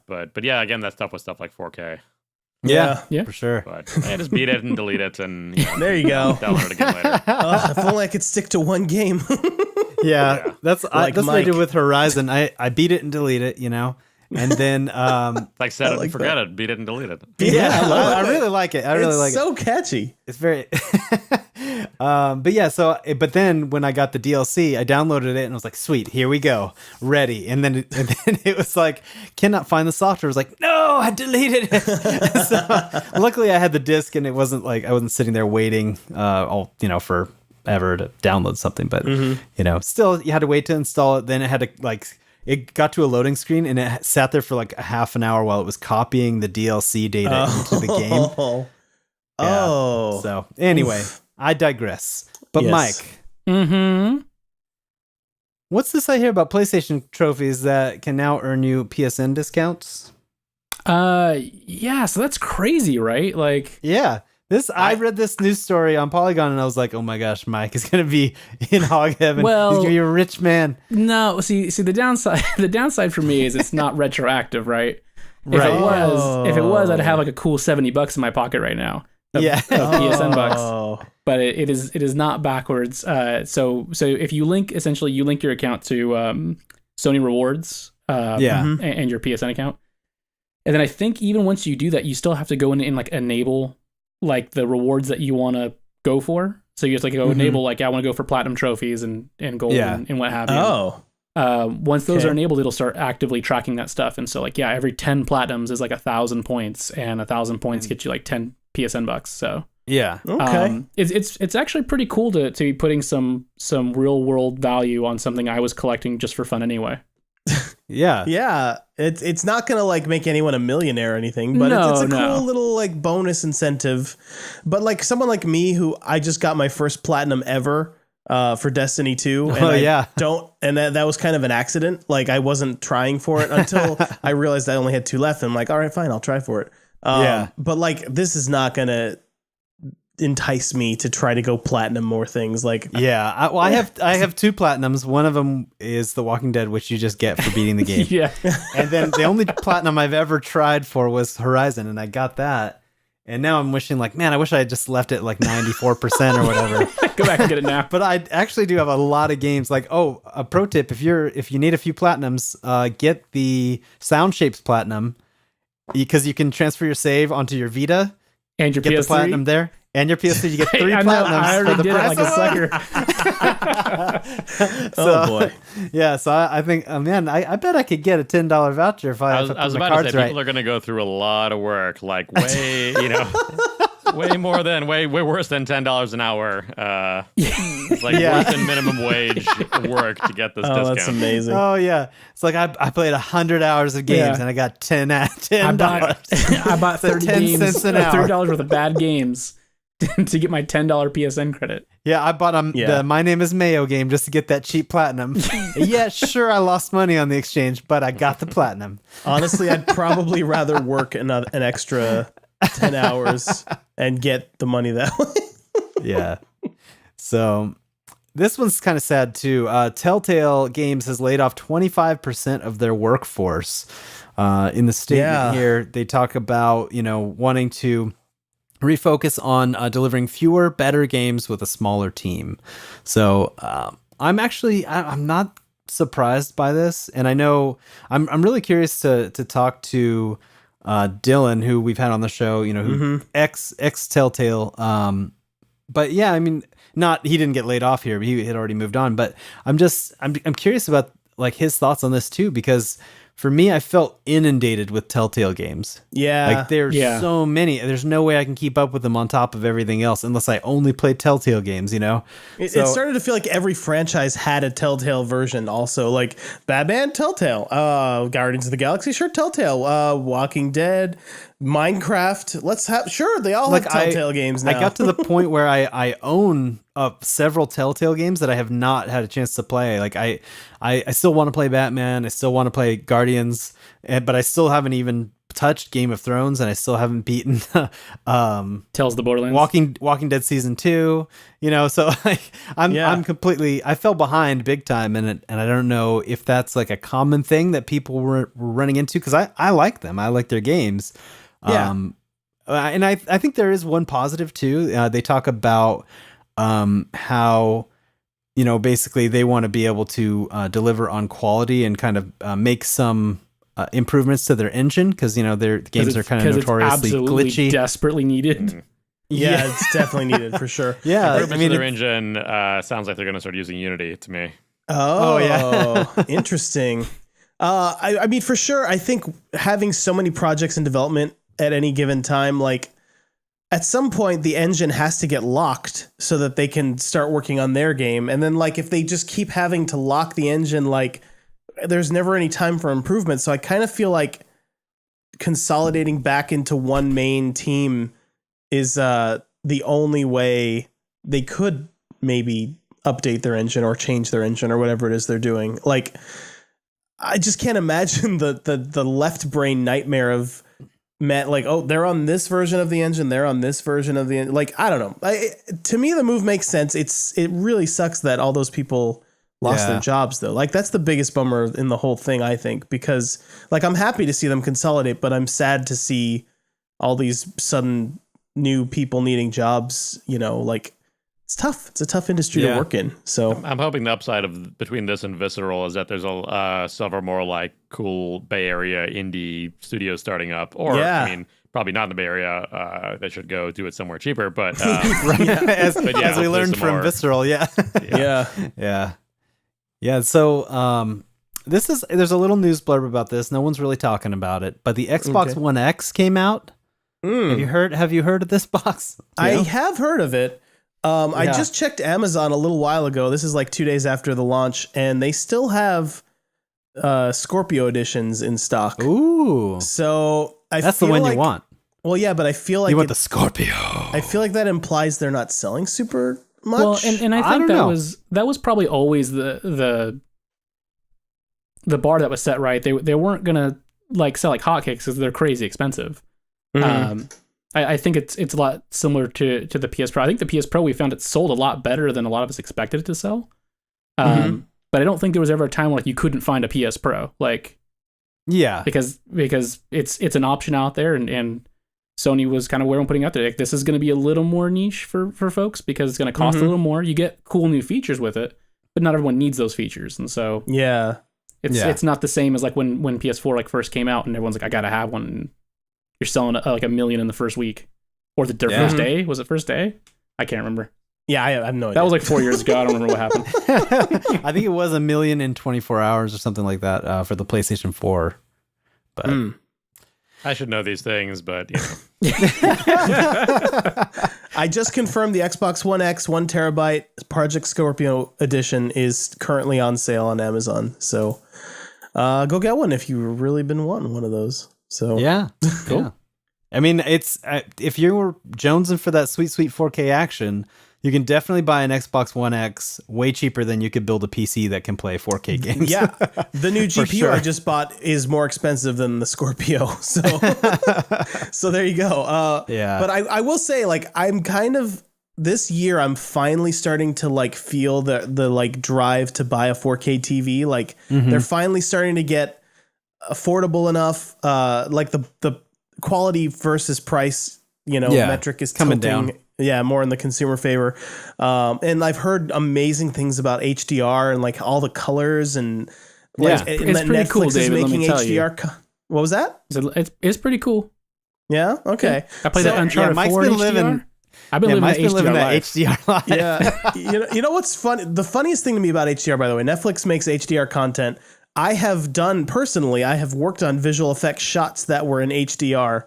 again, that stuff was stuff like 4K. Yeah, for sure. But just beat it and delete it, and there you go. Download it again later. If only I could stick to one game. That's what I did with Horizon. I beat it and delete it. And then like set it and forget it, beat it and delete it. I really like it. It's so catchy. It's very but then when I got the DLC, I downloaded it and I was like, sweet, here we go, ready. And then it was like, cannot find the software. I was like, no, I deleted it. So, luckily I had the disc and it wasn't like I wasn't sitting there waiting for ever to download something, but still you had to wait to install it. Then it had to it got to a loading screen and it sat there for like a half an hour while it was copying the DLC data into the game. So anyway, I digress. But yes. Mike, what's this I hear about PlayStation trophies that can now earn you PSN discounts? So that's crazy, right? Like, yeah. I read this news story on Polygon and I was like, oh my gosh, Mike is going to be in hog heaven. Well, he's going to be a rich man. No, see the downside for me is it's not retroactive, right? If it was, I'd have like a cool $70 in my pocket right now. of PSN bucks. Oh. But it is not backwards. So if you link your account to Sony Rewards, and your PSN account, and then I think even once you do that, you still have to go in and like enable like the rewards that you want to go for. So you have to go enable like I want to go for platinum trophies and gold and what have you. Oh. Once those are enabled, it'll start actively tracking that stuff. And so like every 10 platinums is like 1,000 points, and 1,000 points get you like 10 PSN bucks. So okay. It's actually pretty cool to be putting some real world value on something I was collecting just for fun anyway. Yeah. It's not gonna like make anyone a millionaire or anything, but it's a cool little like bonus incentive. But like someone like me, who I just got my first platinum ever for Destiny 2, and that was kind of an accident. Like I wasn't trying for it until I realized I only had 2 left. And I'm like, all right, fine, I'll try for it. But like this is not gonna entice me to try to go platinum more things. Like I have 2 platinums. One of them is The Walking Dead, which you just get for beating the game. And then the only platinum I've ever tried for was Horizon, and I got that. And now I'm wishing like, man, I wish I had just left it like 94% or whatever. Go back and get it now. But I actually do have a lot of games. Like, a pro tip: if you need a few platinums, get the Sound Shapes platinum, because you can transfer your save onto your Vita and your get PS3? The platinum there. And your PS3, you get 3 platinums. I already did it like a sucker. Oh boy. Yeah, so I think, man, I bet I could get a $10 voucher if I was about to say, people are going to go through a lot of work, like way worse than $10 an hour. It's like worse than minimum wage work to get this discount. That's amazing. Oh yeah, it's like I played 100 hours of games and I got $10. I bought 30 games, cents an hour. $30 worth of bad games to get my $10 PSN credit. Yeah, I bought the My Name is Mayo game just to get that cheap platinum. Yeah, sure, I lost money on the exchange, but I got the platinum. Honestly, I'd probably rather work an extra 10 hours and get the money that way. Yeah. So this one's kind of sad too. Telltale Games has laid off 25% of their workforce. In the statement here, they talk about, wanting to refocus on delivering fewer, better games with a smaller team. So I'm not surprised by this, and I know I'm really curious to talk to Dylan, who we've had on the show. Who ex Telltale. But yeah, I mean, he didn't get laid off here. He had already moved on. But I'm curious about like his thoughts on this too, because for me, I felt inundated with Telltale games. Yeah. Like there's so many. There's no way I can keep up with them on top of everything else unless I only play Telltale games, It started to feel like every franchise had a Telltale version also. Like Batman, Telltale. Guardians of the Galaxy, sure, Telltale. Walking Dead, Minecraft. They all have Telltale games now. I got to the point where I own several Telltale games that I have not had a chance to play. Like I still want to play Batman. I still want to play Guardians, but I still haven't even touched Game of Thrones, and I still haven't beaten Tales of the Borderlands, Walking Dead season 2. So I'm completely. I fell behind big time, and I don't know if that's like a common thing that people were running into, because I like them. I like their games. And I think there is one positive too. They talk about how basically they want to be able to deliver on quality and kind of make some improvements to their engine, because their games are kind of notoriously glitchy, desperately needed. Yeah, it's definitely needed for sure. Yeah, improvements to their engine sounds like they're going to start using Unity to me. Oh yeah, interesting. I mean, for sure, I think having so many projects in development at any given time, like at some point the engine has to get locked so that they can start working on their game. And then like if they just keep having to lock the engine, like there's never any time for improvement. So I kind of feel like consolidating back into one main team is the only way they could maybe update their engine or change their engine or whatever it is they're doing. Like I just can't imagine the left brain nightmare of Matt, like, oh, they're on this version of the engine, they're on this version of the engine. Like, I don't know. To me, the move makes sense. It really sucks that all those people lost their jobs, though. Like, that's the biggest bummer in the whole thing, I think, because, like, I'm happy to see them consolidate, but I'm sad to see all these sudden new people needing jobs, like it's tough. It's a tough industry to work in. So I'm hoping the upside of between this and Visceral is that there's several more like cool Bay Area indie studios starting up, or I mean, probably not in the Bay Area. They should go do it somewhere cheaper. But as we learned from Visceral, yeah. So there's a little news blurb about this. No one's really talking about it, but the Xbox One X came out. Have you heard of this box? I have heard of it. I just checked Amazon a little while ago. This is like 2 days after the launch, and they still have Scorpio editions in stock. Ooh. So that's the one you want. Well, yeah, but I feel like you want the Scorpio. I feel like that implies they're not selling super much. Well, and I think that was probably always the bar that was set right. They weren't gonna like sell like hotcakes because they're crazy expensive. I think it's a lot similar to the PS Pro. I think the PS Pro, we found it sold a lot better than a lot of us expected it to sell. But I don't think there was ever a time where like you couldn't find a PS Pro. Like, yeah, because it's an option out there, and Sony was kind of where I'm putting out there. Like, this is going to be a little more niche for folks because it's going to cost a little more. You get cool new features with it, but not everyone needs those features, and so it's not the same as like when PS4 like first came out and everyone's like, I gotta have one. And you're selling like 1 million in the first week, or the first day. Was it first day? I can't remember. Yeah, I have no idea. That was like 4 years ago. I don't remember what happened. I think it was 1 million in 24 hours or something like that for the PlayStation 4. But I should know these things, but I just confirmed the Xbox One X 1 terabyte Project Scorpio edition is currently on sale on Amazon. So go get one if you've really been wanting one of those. So yeah, cool. Yeah. I mean, it's if you were jonesing for that sweet 4K action, you can definitely buy an Xbox One X way cheaper than you could build a PC that can play 4K games. Yeah, the new GPU I just bought is more expensive than the Scorpio. So, so there you go. But I will say, like, I'm kind of this year, I'm finally starting to like feel the like drive to buy a 4K TV. Like they're finally starting to get affordable enough, like the quality versus price, metric is coming down. Yeah, more in the consumer favor. And I've heard amazing things about HDR and like all the colors and like it's pretty Netflix cool, is David, making let me tell HDR. What was that? It's pretty cool. Yeah. Okay. Yeah. I played that Uncharted 4 HDR. I've been living that HDR life. Yeah. You know what's fun? The funniest thing to me about HDR, by the way, Netflix makes HDR content. I have worked on visual effects shots that were in HDR,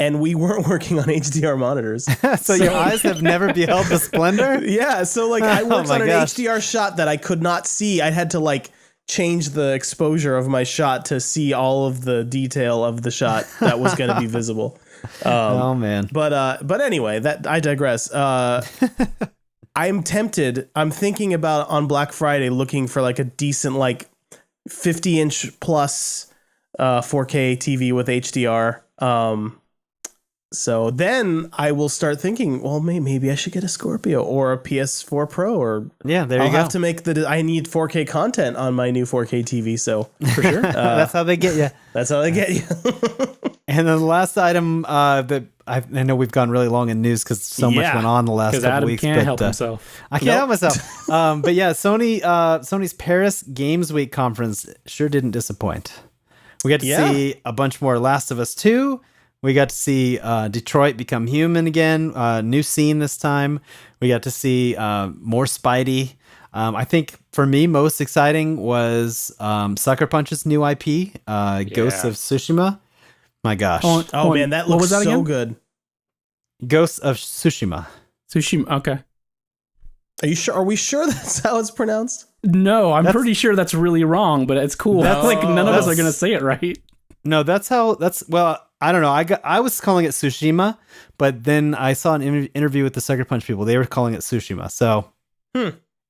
and we weren't working on HDR monitors. so your eyes have never beheld the splendor? Yeah. So like I worked on an HDR shot that I could not see. I had to like change the exposure of my shot to see all of the detail of the shot that was going to be visible. Oh man. But anyway, that I digress. I'm tempted. I'm thinking about on Black Friday looking for like a decent like 50-inch plus 4K TV with HDR. So then I will start thinking, well, maybe I should get a Scorpio or a PS4 Pro, or there you go. I'll have to make I need 4K content on my new 4K TV. So for sure, that's how they get you. That's how they get you. And then the last item that I know we've gone really long in news because so much went on the last couple Adam weeks. Can't help himself. I can't help myself. But yeah, Sony's Paris Games Week conference sure didn't disappoint. We got to see a bunch more Last of Us 2. We got to see Detroit Become Human again. New scene this time. We got to see more Spidey. I think for me, most exciting was Sucker Punch's new IP, Ghosts of Tsushima. My gosh. Oh man, that looks so again? Good. Ghosts of Tsushima. Okay. Are you sure? Are we sure that's how it's pronounced? No, I'm pretty sure that's really wrong, but it's cool. That's like none of us are going to say it right. No, well, I don't know. I was calling it Tsushima, but then I saw an interview with the Sucker Punch people. They were calling it Tsushima. So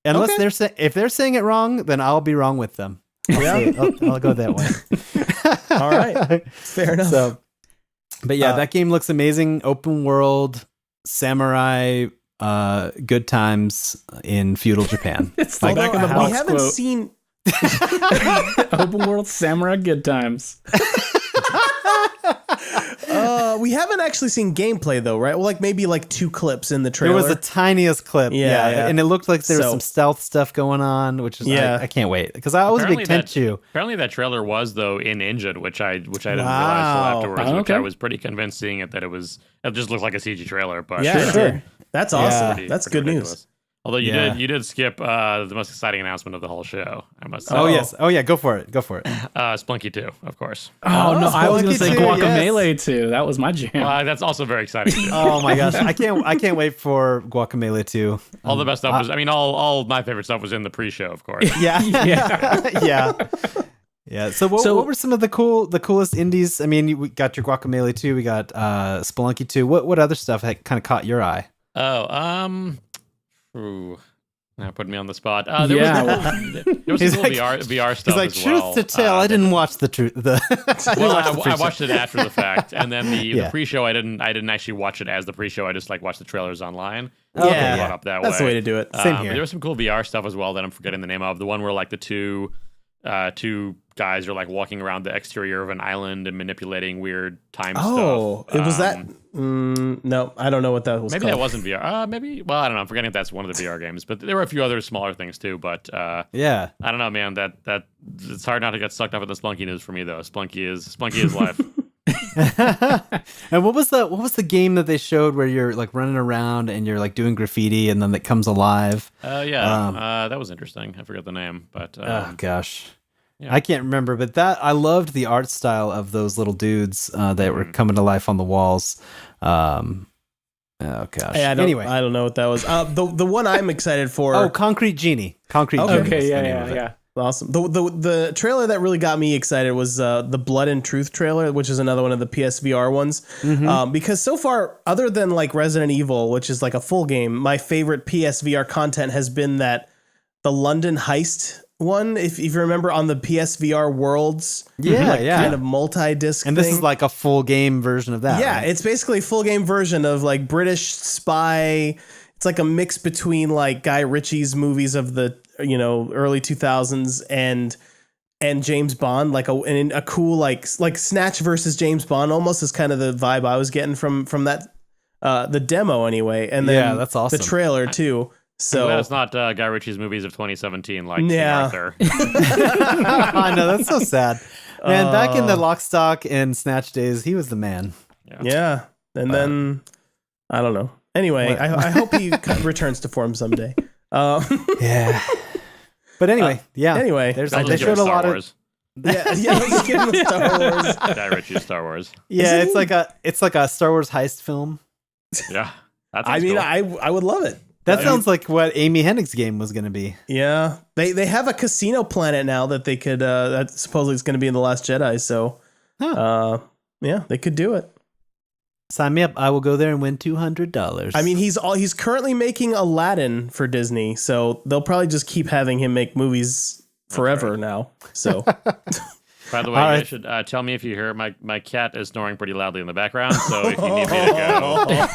unless if they're saying it wrong, then I'll be wrong with them. I'll go that way. All right. Fair enough. So, but yeah, that game looks amazing. Open world, samurai, good times in feudal Japan. It's like back in the box. We haven't seen Open world samurai good times. We haven't actually seen gameplay though, right? Well, like maybe like 2 clips in the trailer. There was the tiniest clip, Yeah. and it looked like there was some stealth stuff going on, which is I can't wait because I was a big Tenchu. Apparently, that trailer was though in engine, which I didn't realize till afterwards. Which I was pretty convinced seeing it that it just looked like a CG trailer. But sure. That's awesome. Pretty, That's pretty good ridiculous. news. Although you did skip the most exciting announcement of the whole show, I must say. Oh yes. Oh yeah. Go for it. Splunky 2, of course. Oh no, I was going to say Splunky 2, Guacamelee too. That was my jam. That's also very exciting. Too. Oh my gosh, I can't wait for Guacamelee 2. All the best stuff was. I mean, all my favorite stuff was in the pre-show, of course. Yeah. Yeah. So what were some of the coolest indies? I mean, we got your Guacamelee 2, we got Spelunky 2. What other stuff had kind of caught your eye? Now putting me on the spot. There was some cool VR stuff. He's like, as well. Truth to tell, I didn't watch the truth. I watched it after the fact, and then the pre-show. I didn't actually watch it as the pre-show. I just watched the trailers online. Yeah, brought up that that's way. The way to do it. Same here. There was some cool VR stuff as well that I'm forgetting the name of. The one where the two guys are walking around the exterior of an island and manipulating weird time stuff. Oh, it was that. No, I don't know what that was. Maybe called. that wasn't VR. Maybe. Well, I don't know. I'm forgetting if that's one of the VR games, but there were a few other smaller things too. But I don't know, man. That it's hard not to get sucked up in the Splunky news for me though. Splunky is life. And what was the game that they showed where you're running around and you're doing graffiti and then it comes alive? That was interesting. I forgot the name, but oh gosh. Yeah. I can't remember, but I loved the art style of those little dudes that were coming to life on the walls. Oh gosh. Hey, I don't know what that was. The one I'm excited for. Oh, Concrete Genie. Genie. Okay, yeah. Awesome. The trailer that really got me excited was the Blood and Truth trailer, which is another one of the PSVR ones. Mm-hmm. Because so far, other than Resident Evil, which is a full game, my favorite PSVR content has been the London heist one, if you remember, on the PSVR Worlds, kind of multi-disc and thing. This is a full game version of that. Yeah, right? it's basically a full game version of British spy. It's a mix between Guy Ritchie's movies of the early 2000s and James Bond, a cool Snatch versus James Bond almost is kind of the vibe I was getting from that the demo anyway, and then that's awesome. The trailer too. So that's not Guy Ritchie's movies of 2017, King Arthur. I know, that's so sad. Man, back in the Lock, Stock, and Snatch days, he was the man. Yeah. And then I don't know. Anyway, I hope he returns to form someday. Yeah. But anyway, Anyway, they showed a lot of. Let's give him Star Wars. Guy Ritchie's Star Wars. Yeah, it's like a Star Wars heist film. Yeah. Cool. I would love it. That sounds like what Amy Hennig's game was going to be. Yeah, they have a casino planet now that they could. That supposedly is going to be in The Last Jedi. So, they could do it. Sign me up. I will go there and win $200. I mean, he's currently making Aladdin for Disney, so they'll probably just keep having him make movies forever now. So. By the way, you should tell me if you hear my cat is snoring pretty loudly in the background. So if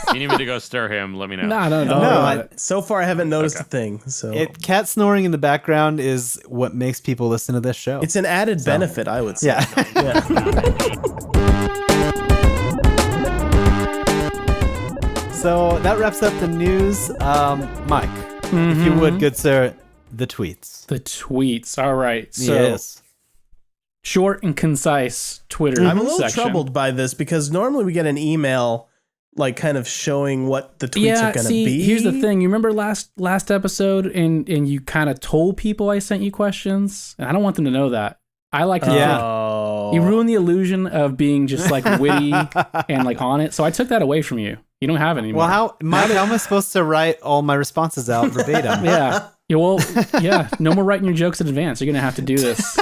you need me to go stir him, let me know. No. So far, I haven't noticed a thing. So cat snoring in the background is what makes people listen to this show. It's an added benefit, I would say. Yeah. So that wraps up the news. Mike, if you would, good sir, the tweets. The tweets. All right. So. Yes. Short and concise Twitter. I'm a little section. troubled by this because normally we get an email kind of showing what the tweets are going to be. Here's the thing. You remember last episode and you kind of told people I sent you questions? And I don't want them to know that. I like to think. You ruin the illusion of being just witty and on it. So I took that away from you. You don't have it anymore. Well, how am I supposed to write all my responses out verbatim? Yeah. No more writing your jokes in advance. You're going to have to do this.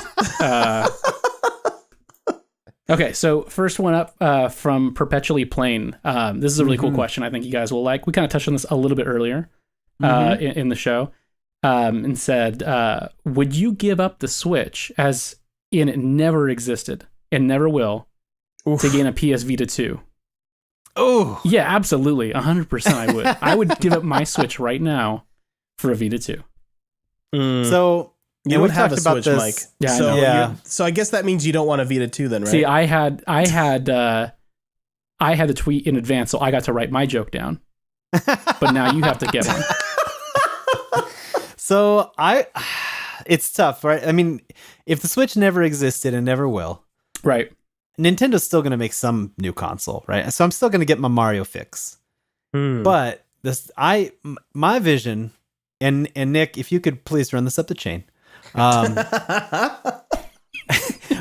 Okay, so first one up from Perpetually Plain. This is a really cool question I think you guys will like. We kind of touched on this a little bit earlier in the show and said, would you give up the Switch as in it never existed and never will to gain a PS Vita 2? Oh, yeah, absolutely. 100% I would. I would give up my Switch right now for a Vita 2. So You And don't we've have a talked about Switch, this- Mike. Yeah, I so, know. Yeah. so I guess that means you don't want a Vita 2 then, right? See, I had the tweet in advance, so I got to write my joke down. But now you have to get one. So it's tough, right? I mean, if the Switch never existed and never will, Right. Nintendo's still going to make some new console, right? So I'm still going to get my Mario fix. Hmm. But my vision, and Nick, if you could please run this up the chain.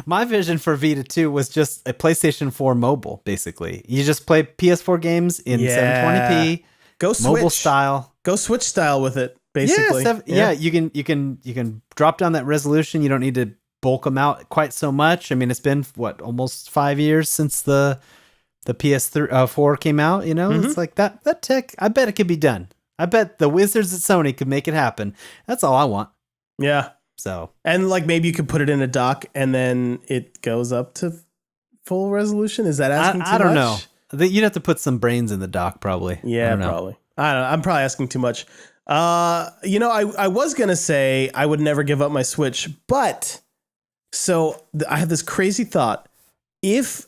My vision for Vita 2 was just a PlayStation 4 mobile, basically. You just play PS4 games in 720p, Go Switch. mobile style. Go Switch style with it, basically. Yeah, you can drop down that resolution. You don't need to bulk them out quite so much. I mean, it's been almost 5 years since the PS4 came out. You know, It's like that tech. I bet it could be done. I bet the wizards at Sony could make it happen. That's all I want. Yeah. So, And like maybe you could put it in a dock and then it goes up to full resolution. Is that asking too much? I don't know. You'd have to put some brains in the dock, probably. Yeah, I don't know. probably. I don't know. I'm probably asking too much. I was going to say I would never give up my Switch, but so I had this crazy thought. If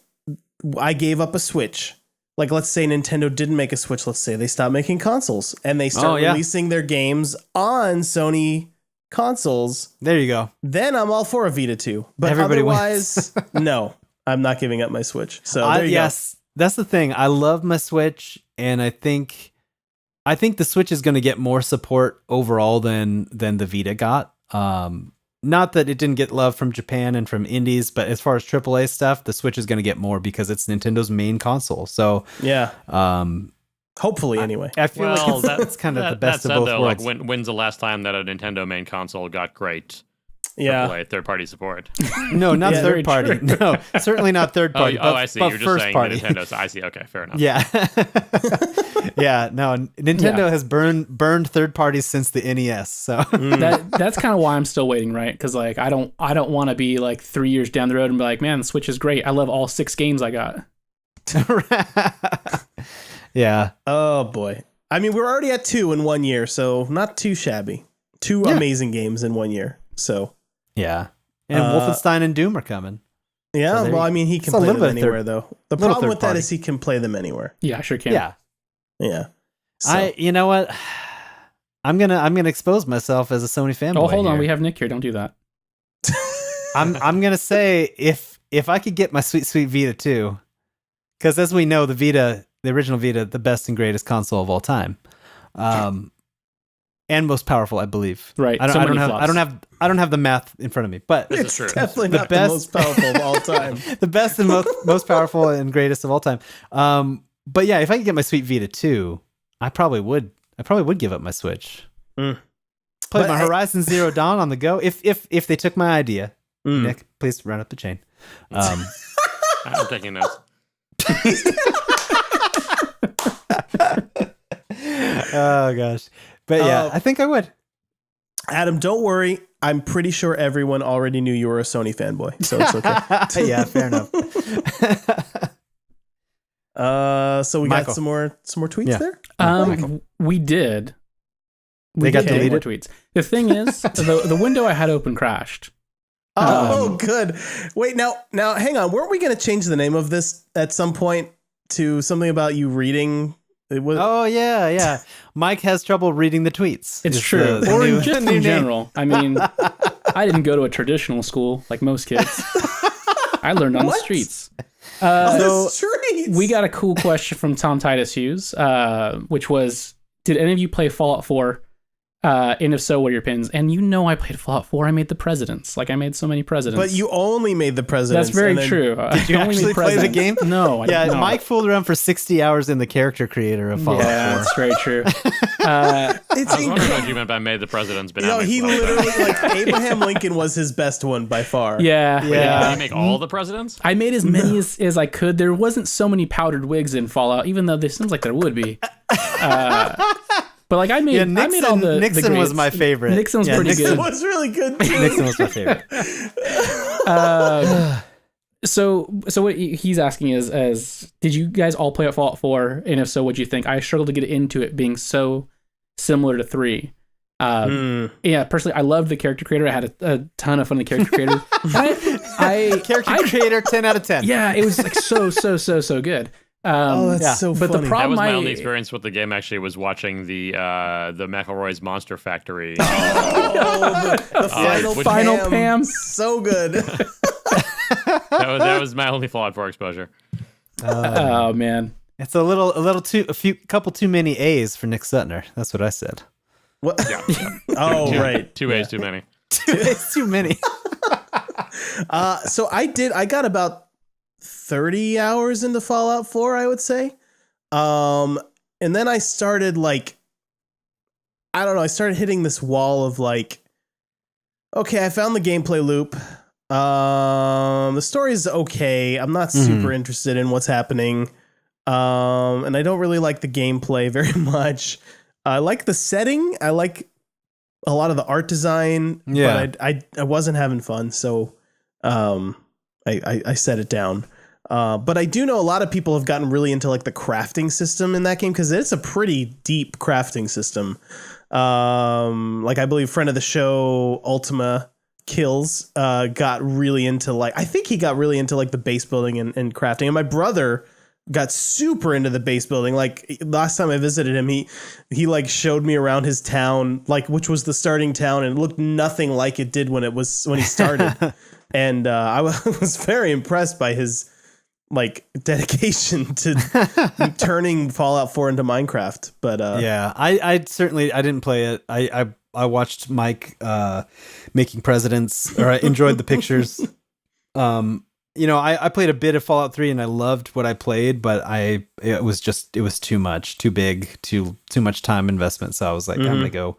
I gave up a Switch, like let's say Nintendo didn't make a Switch, let's say they stopped making consoles and they start releasing their games on Sony consoles, There you go. then I'm all for a Vita 2. But Everybody otherwise, no, I'm not giving up my Switch. So there you yes, that's the thing. I love my Switch, and I think the Switch is going to get more support overall than the Vita got. Not that it didn't get love from Japan and from indies, but as far as AAA stuff, the Switch is going to get more because it's Nintendo's main console. So go. Yeah. Hopefully, anyway. I feel Well, like it's kind of the best of both worlds. Like, when's the last time that a Nintendo main console got great Yeah. AAA third-party support? No, not Yeah, third party. No, certainly not third party. Oh, but, I see. But You're just first saying party. Nintendo. So I see. Okay, fair enough. Yeah. Yeah. No, Nintendo has burned third parties since the NES. So That's kind of why I'm still waiting, right? Because like I don't want to be like 3 years down the road and be like, man, the Switch is great. I love all 6 games I got. yeah. Oh boy. I mean, we're already at 2 in 1 year, so not too shabby. 2 amazing games in 1 year. So Yeah. And Wolfenstein and Doom are coming. yeah, So well, I mean, he can it's a play little them bit of anywhere, though. The little problem with third that party. is he can play them anywhere. Yeah, I sure can. Yeah. Yeah. So, You know what? I'm gonna expose myself as a Sony fanboy. Oh, hold on. here. We have Nick here. Don't do that. I'm gonna say if I could get my sweet Vita 2, because as we know, the original Vita, the best and greatest console of all time, and most powerful, I believe. Right. I So don't many have flops. I don't have the math in front of me, but This is it's true. definitely The not best- the most powerful of all time. the best and most powerful and greatest of all time. But yeah, if I could get my sweet Vita 2, I probably would give up my Switch. Mm. Play But my Horizon Zero Dawn on the go. If they took my idea, Mm. Nick, please run up the chain. I'm taking notes. Oh gosh, but yeah, I think I would. Adam, don't worry. I'm pretty sure everyone already knew you were a Sony fanboy, so it's okay. Yeah, fair enough. So we Michael. got some more tweets Yeah. there. We did. They got did get more deleted? tweets. The thing is, the window I had open crashed. Oh, good. Wait, now, hang on. Weren't we going to change the name of this at some point to something about you reading? It was, Oh yeah. Mike has trouble reading the tweets. It's Is true. the Or new- just new in name. general. I mean, I didn't go to a traditional school like most kids. I learned on the What? streets. on so the streets. We got a cool question from Tom Titus Hughes, which was, did any of you play Fallout 4? And if so, what are your opinions? And you know I played Fallout 4. I made the presidents. Like, I made so many presidents. But you only made the presidents. That's very and then- true. Did you actually play the game? No. Yeah, no. Mike fooled around for 60 hours in the character creator of Fallout 4. Yeah, that's very true. It's I was wondering incredible. what you meant by made the president's been. You know, he literally, like, Abraham Lincoln was his best one by far. Yeah. Did you make all the presidents? I made as many as I could. There wasn't so many powdered wigs in Fallout, even though there seems like there would be. But like I made all the Nixon was grades. my favorite. Nixon was pretty It good. was really good, too. Nixon was my favorite. So what he's asking is did you guys all play at Fallout 4? And if so, what'd you think? I struggled to get into it being so similar to 3. Yeah, personally, I loved the character creator. I had a ton of fun with the character creator. Character creator, 10 out of 10. Yeah, it was like so good. That's so funny. But the problem, that was my only experience with the game. Actually, was watching the McElroy's Monster Factory. The final Pam, so good. that was my only Fallout 4 exposure. Oh man, it's couple too many A's for Nick Suttner. That's what I said. What? Yeah. Right. 2 A's too many. 2 A's too many. So I got about 30 hours into Fallout 4, I would say. And then I started I started hitting this wall of okay, I found the gameplay loop. The story is okay. I'm not super interested in what's happening. And I don't really like the gameplay very much. I like the setting. I like a lot of the art design. Yeah. But I wasn't having fun, so I set it down. But I do know a lot of people have gotten really into the crafting system in that game, because it's a pretty deep crafting system. I believe friend of the show Ultima Kills got really into I think he got really into the base building and crafting. And my brother got super into the base building. Last time I visited him, he showed me around his town, which was the starting town, and it looked nothing like it did when he started. And I was very impressed by his dedication to turning Fallout 4 into Minecraft. But yeah, I didn't play it. I watched Mike making presidents, or I enjoyed the pictures. I played a bit of Fallout 3 and I loved what I played, but it was too much, too big, too much time investment. So I was like, I'm gonna go.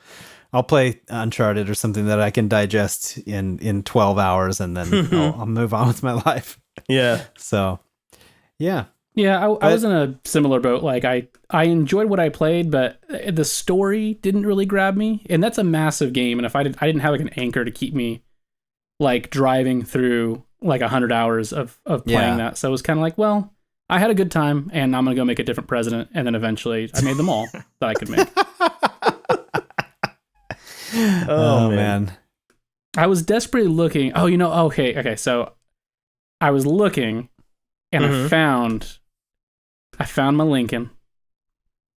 I'll play Uncharted or something that I can digest in 12 hours, and then I'll move on with my life. Yeah. So, yeah. Yeah, I was in a similar boat. I enjoyed what I played, but the story didn't really grab me, and that's a massive game. And if I didn't have an anchor to keep me driving through 100 hours of playing that, so it was kind of well, I had a good time, and I'm gonna go make a different president, and then eventually I made them all that I could make. Oh man, I was desperately looking. Oh, okay. So I was looking, and I found my Lincoln.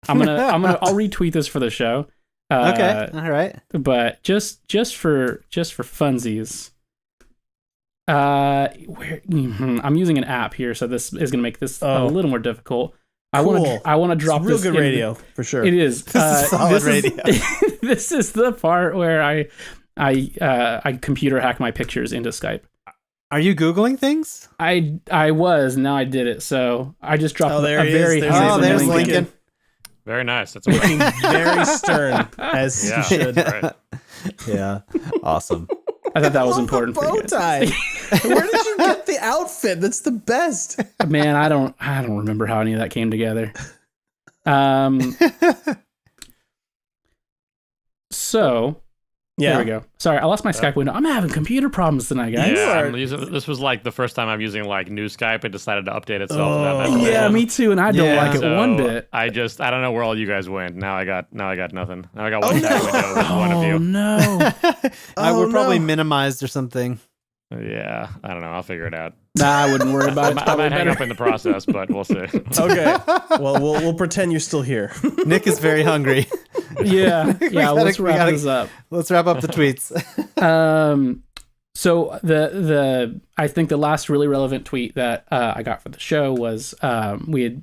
I'll retweet this for the show. Okay, all right. But just for funsies, I'm using an app here, so this is gonna make this a little more difficult. Cool. I want to drop it's real this good radio for sure. It is. This is solid radio. This is the part where I computer hack my pictures into Skype. Are you Googling things? I was. Now I did it. So I just dropped there's Lincoln. Very nice. That's looking very stern, as you should. Right. Yeah. Awesome. I thought that was important for you. Bow tie. Where did you get the outfit? That's the best. Man, I don't remember how any of that came together. So there we go. Sorry, I lost my Skype window. I'm having computer problems tonight, guys. Yeah, this was the first time I'm using new Skype. It decided to update itself. Yeah, me too, and I don't like it one bit. I don't know where all you guys went. Now I got nothing. Now I got one Skype window with one of you. Oh no. We're probably minimized or something. Yeah, I don't know. I'll figure it out. Nah, I wouldn't worry about it. I might hang up in the process, but we'll see. Okay. Well, we'll pretend you're still here. Nick is very hungry. Yeah. Let's wrap this up. Let's wrap up the tweets. So the I think the last really relevant tweet that I got for the show was we had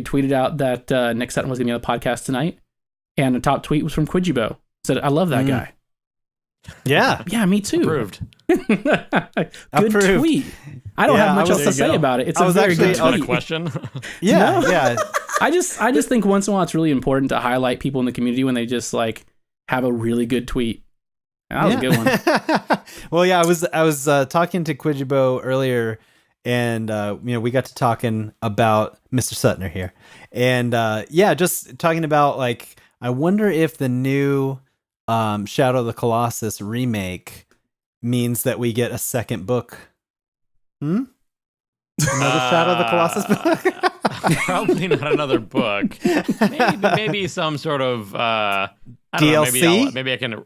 tweeted out that Nick Suttner was going to be on the podcast tonight, and the top tweet was from Quijibo. Said, "I love that guy." Yeah. Yeah, me too. Approved. Good Approved. tweet. I don't have much else to say about it. It's a very good tweet. A question. Yeah, yeah. I just think once in a while it's really important to highlight people in the community when they just have a really good tweet. That was a good one. Well, yeah, I was talking to Quijibo earlier, and we got to talking about Mr. Suttner here, and just talking about I wonder if the new Shadow of the Colossus remake means that we get a second book. Another Shadow of the Colossus book? Probably not another book. Maybe some sort of I DLC? Maybe I can.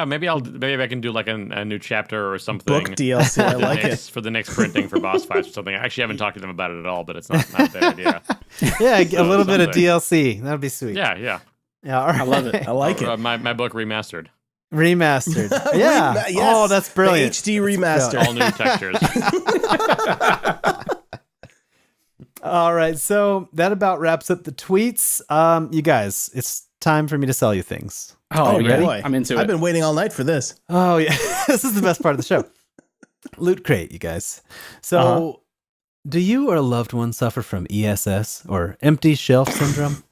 Maybe I can do like a new chapter or something. Book DLC. I like it for the next printing for boss fights or something. I actually haven't talked to them about it at all, but it's not a bad idea. Yeah, a little bit of DLC. That'd be sweet. Yeah. All right. I love it. I like it. My book remastered. Remastered. Yeah. Yes. Oh, that's brilliant. The HD remastered. All new textures. All right. So that about wraps up the tweets. You guys, it's time for me to sell you things. Oh, you ready? boy. I'm into it. I've been waiting all night for this. Oh, yeah. This is the best part of the show. Loot Crate, you guys. So, do you or a loved one suffer from ESS or empty shelf syndrome?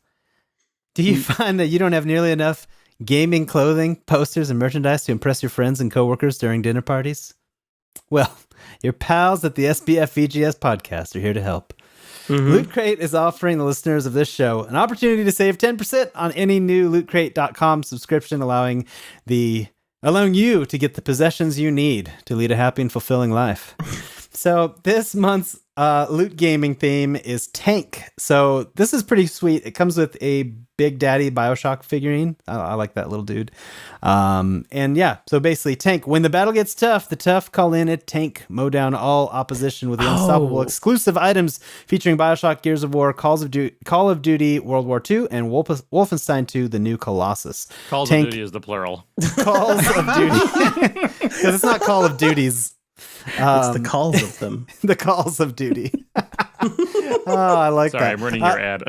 Do you find that you don't have nearly enough gaming clothing, posters, and merchandise to impress your friends and coworkers during dinner parties? Well, your pals at the SBFVGS podcast are here to help. Loot Crate is offering the listeners of this show an opportunity to save 10% on any new lootcrate.com subscription, allowing you to get the possessions you need to lead a happy and fulfilling life. So this month's loot gaming theme is Tank. So this is pretty sweet. It comes with a Big Daddy Bioshock figurine. I like that little dude. And yeah, so basically Tank. When the battle gets tough, the tough call in a tank, mow down all opposition with the unstoppable exclusive items featuring Bioshock, Gears of War, Call of Duty, World War II, and Wolfenstein 2, The New Colossus. Calls of Duty is the plural. Calls of Duty. Because it's not Call of Duties. It's the calls of them. The Calls of Duty. Oh, I like that. Sorry, I'm running your ad.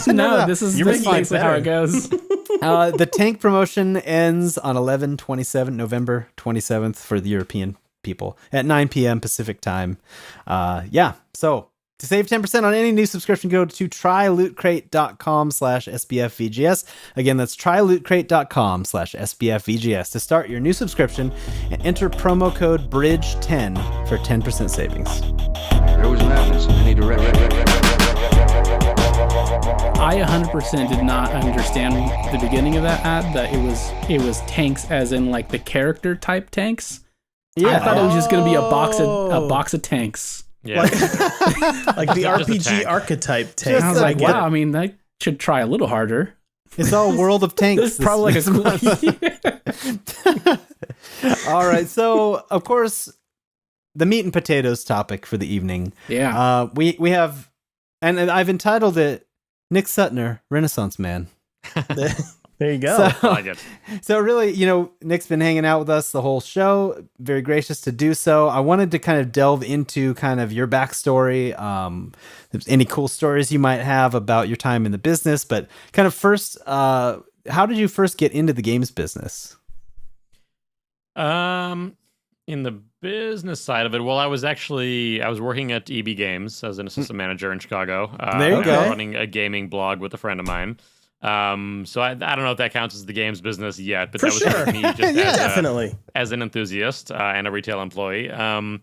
No, this is basically how it goes. The Tank promotion ends on November 27th for the European people at 9 p.m. Pacific time. So to save 10% on any new subscription, go to trylootcrate.com/SBFVGS. Again, that's trylootcrate.com/SBFVGS to start your new subscription and enter promo code BRIDGE10 for 10% savings. There was madness in any direction. I 100% did not understand the beginning of that ad, that it was tanks as in like the character type tanks. Yeah. I thought it was just going to be a box of tanks. Yeah. Like the RPG archetype tank. I was like, wow, I mean, I should try a little harder. It's all World of Tanks. This is probably like a cool. All right. So, of course, the meat and potatoes topic for the evening. Yeah. We have, and I've entitled it Nick Suttner, Renaissance Man. There you go. So, I like it. So really, Nick's been hanging out with us the whole show. Very gracious to do so. I wanted to kind of delve into kind of your backstory, any cool stories you might have about your time in the business. But kind of first, how did you first get into the games business? In the business side of it, well, I was working at EB Games as an assistant manager in Chicago. There you go. Running a gaming blog with a friend of mine. So I don't know if that counts as the games business yet, but For that was sure. sort of me just Definitely. as an enthusiast and a retail employee. And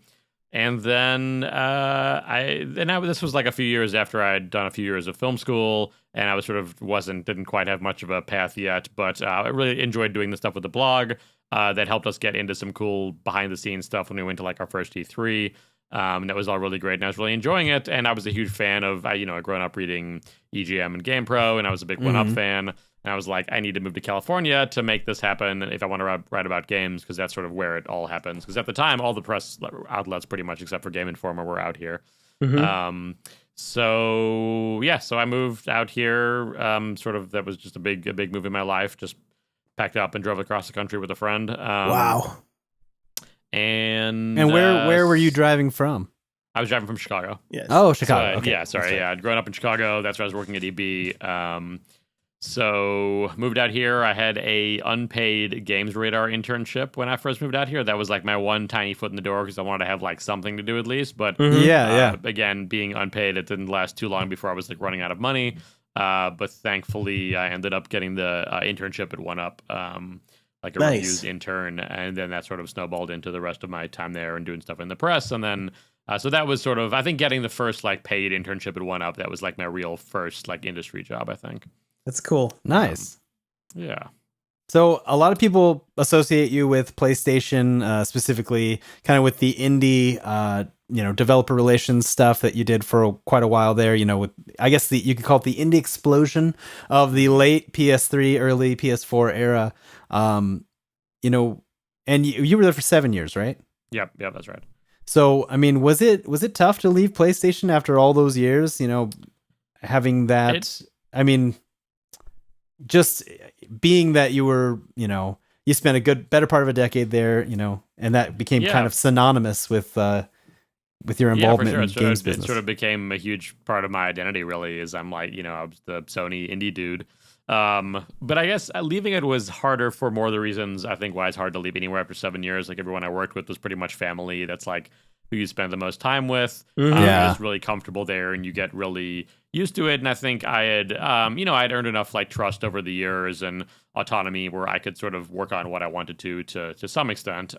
then this was like a few years after I'd done a few years of film school, and I was didn't quite have much of a path yet, but I really enjoyed doing the stuff with the blog. That helped us get into some cool behind the scenes stuff when we went to like our first E3. That was all really great, and I was really enjoying it. And I was a huge fan of, I'd grown up reading EGM and GamePro, and I was a big 1UP fan. And I was like, I need to move to California to make this happen if I want to write about games, because that's sort of where it all happens. Because at the time, all the press outlets, pretty much except for Game Informer, were out here. So I moved out here. That was just a big move in my life. Just packed up and drove across the country with a friend. Wow. And where were you driving from? I was driving from Chicago. Yes. Oh, Chicago. So, Okay. Yeah, sorry. Yeah, I'd grown up in Chicago. That's where I was working at EB. So moved out here. I had a unpaid Games Radar internship when I first moved out here. That was like my one tiny foot in the door because I wanted to have like something to do at least. But again, being unpaid, it didn't last too long before I was like running out of money. But thankfully, I ended up getting the internship at 1UP. Like a reviews intern, and then that sort of snowballed into the rest of my time there and doing stuff in the press. And then, so that was sort of, I think, getting the first like paid internship at 1UP. That was like my real first like industry job, I think. That's cool. Nice. Yeah. So a lot of people associate you with PlayStation, specifically kind of with the indie developer relations stuff that you did for quite a while there, with, I guess you could call it the indie explosion of the late PS3, early PS4 era. And you were there for 7 years, right? Yep, that's right. So, I mean, was it tough to leave PlayStation after all those years, having that, just being that you were, you spent better part of a decade there, and that became kind of synonymous with your involvement in games business. It sort of became a huge part of my identity, really, is I'm like, I was the Sony indie dude. But I guess leaving it was harder for more of the reasons I think why it's hard to leave anywhere after 7 years. Like, everyone I worked with was pretty much family. That's like who you spend the most time with. I was really comfortable there, and you get really used to it. And I think I had, I'd earned enough like trust over the years and autonomy where I could sort of work on what I wanted to some extent.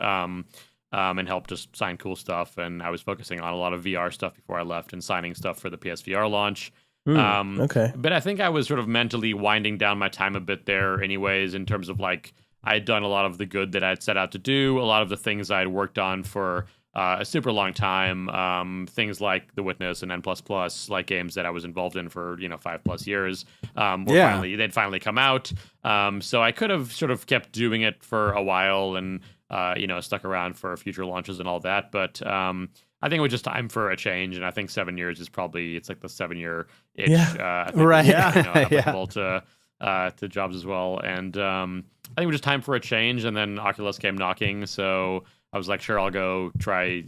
And help just sign cool stuff. And I was focusing on a lot of VR stuff before I left and signing stuff for the PSVR launch. Okay. But I think I was sort of mentally winding down my time a bit there anyways, in terms of like, I had done a lot of the good that I'd set out to do, a lot of the things I'd worked on for a super long time, things like The Witness and N++, like games that I was involved in for, 5+ years, they'd finally come out. So I could have sort of kept doing it for a while and, stuck around for future launches and all that. But I think it was just time for a change. And I think 7 years is probably, it's like the 7-year itch. I think right. Applicable to jobs as well. And I think it was just time for a change. And then Oculus came knocking. So I was like, sure, I'll go try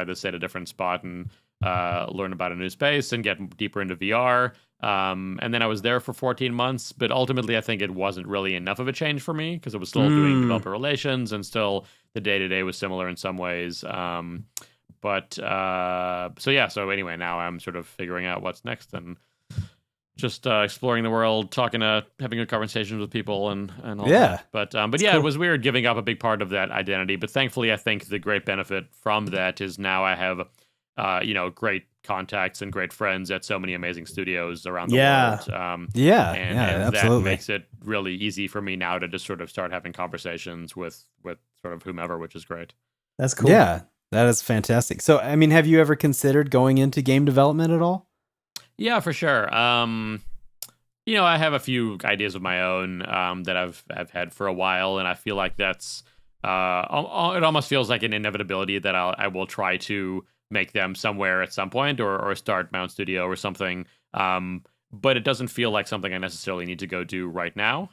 this at a different spot and learn about a new space and get deeper into VR. And then I was there for 14 months, but ultimately I think it wasn't really enough of a change for me because it was still doing developer relations and still the day-to-day was similar in some ways. So anyway, now I'm sort of figuring out what's next and just exploring the world, having good conversations with people and all that. But cool. It was weird giving up a big part of that identity. But thankfully, I think the great benefit from that is now I have, great contacts and great friends at so many amazing studios around the world. And absolutely. That makes it really easy for me now to just sort of start having conversations with sort of whomever, which is great. That's cool. Yeah, that is fantastic. So, I mean, have you ever considered going into game development at all? Yeah, for sure. I have a few ideas of my own that I've had for a while, and I feel like that's it almost feels like an inevitability that I will try to make them somewhere at some point or start my own studio or something. But it doesn't feel like something I necessarily need to go do right now.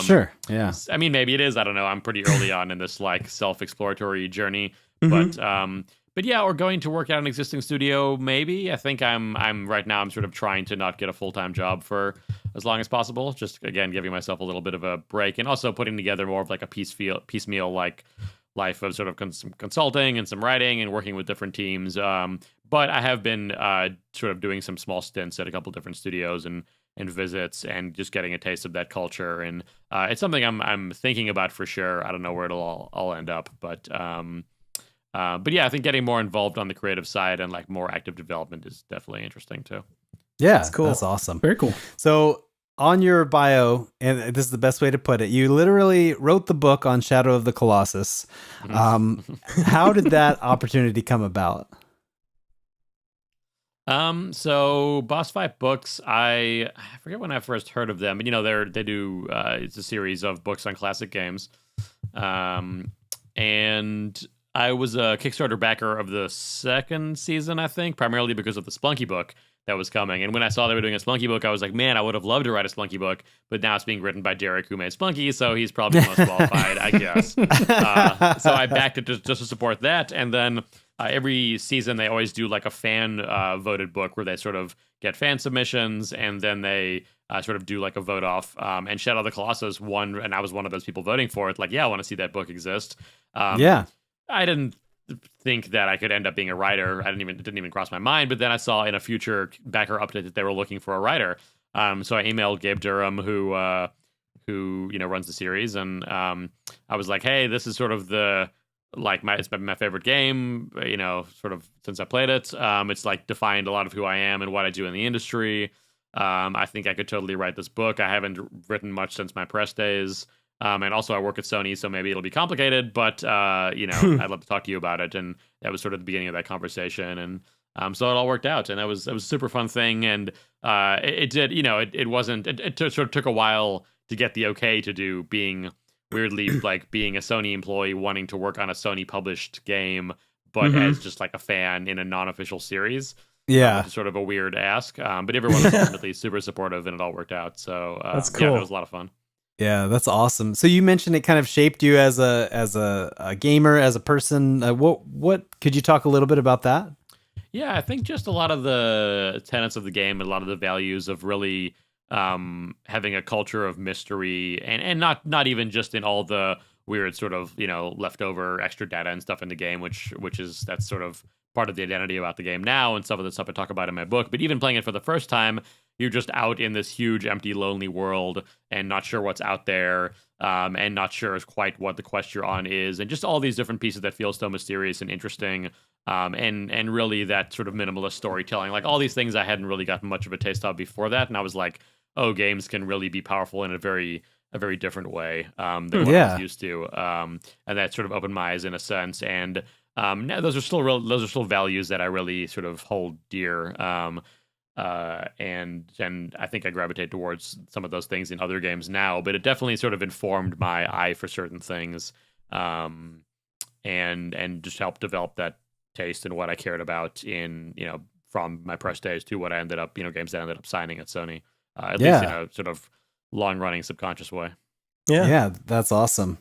Sure. Yeah. I mean, maybe it is. I don't know. I'm pretty early on in this like self-exploratory journey, but yeah, or going to work at an existing studio, maybe. I think I'm right now, I'm sort of trying to not get a full-time job for as long as possible. Just, again, giving myself a little bit of a break and also putting together more of like a piecemeal like life of sort of some consulting and some writing and working with different teams. But I have been sort of doing some small stints at a couple different studios and visits and just getting a taste of that culture. And it's something I'm thinking about for sure. I don't know where it'll all end up, but yeah, I think getting more involved on the creative side and like more active development is definitely interesting too. Yeah, that's cool. That's awesome. Very cool. So on your bio, and this is the best way to put it, you literally wrote the book on Shadow of the Colossus. How did that opportunity come about? So Boss Fight Books, I forget when I first heard of them, but they do it's a series of books on classic games. And I was a Kickstarter backer of the second season, I think, primarily because of the Splunky book that was coming. And when I saw they were doing a Splunky book, I was like, man, I would have loved to write a Splunky book, but now it's being written by Derek, who made Splunky, so he's probably the most qualified, I guess. So I backed it just to support that. And then every season, they always do like a fan voted book where they sort of get fan submissions, and then they sort of do like a vote off. And Shadow of the Colossus won, and I was one of those people voting for it. Like, yeah, I want to see that book exist. I didn't think that I could end up being a writer. It didn't even cross my mind. But then I saw in a future backer update that they were looking for a writer. So I emailed Gabe Durham, who runs the series, and I was like, hey, this is sort of it's been my favorite game, sort of since I played it. It's like defined a lot of who I am and what I do in the industry. I think I could totally write this book. I haven't written much since my press days. And also I work at Sony, so maybe it'll be complicated, but, I'd love to talk to you about it. And that was sort of the beginning of that conversation, and so it all worked out, and that was a super fun thing, and it did, it wasn't, it sort of took a while to get the okay to do being weirdly like being a Sony employee wanting to work on a Sony published game, but as just like a fan in a non-official series. Yeah, which is sort of a weird ask, but everyone was ultimately super supportive, and it all worked out. So that's cool. Yeah, it was a lot of fun. Yeah, that's awesome. So you mentioned it kind of shaped you as a gamer, as a person. What could you talk a little bit about that? Yeah, I think just a lot of the tenets of the game and a lot of the values of really having a culture of mystery, and not even just in all the weird sort of leftover extra data and stuff in the game, which is that's sort of part of the identity about the game now, and some of the stuff I talk about in my book. But even playing it for the first time, you're just out in this huge, empty, lonely world and not sure what's out there, and not sure quite what the quest you're on is, and just all these different pieces that feel so mysterious and interesting, and really that sort of minimalist storytelling, like all these things I hadn't really gotten much of a taste of before that, and I was like, oh, games can really be powerful in a very different way than what I was used to, and that sort of opened my eyes in a sense, and those are still values that I really sort of hold dear. And I think I gravitate towards some of those things in other games now, but it definitely sort of informed my eye for certain things, and just helped develop that taste and what I cared about in, from my press days to what I ended up, games that I ended up signing at Sony, at least in a sort of long running subconscious way. Yeah, that's awesome.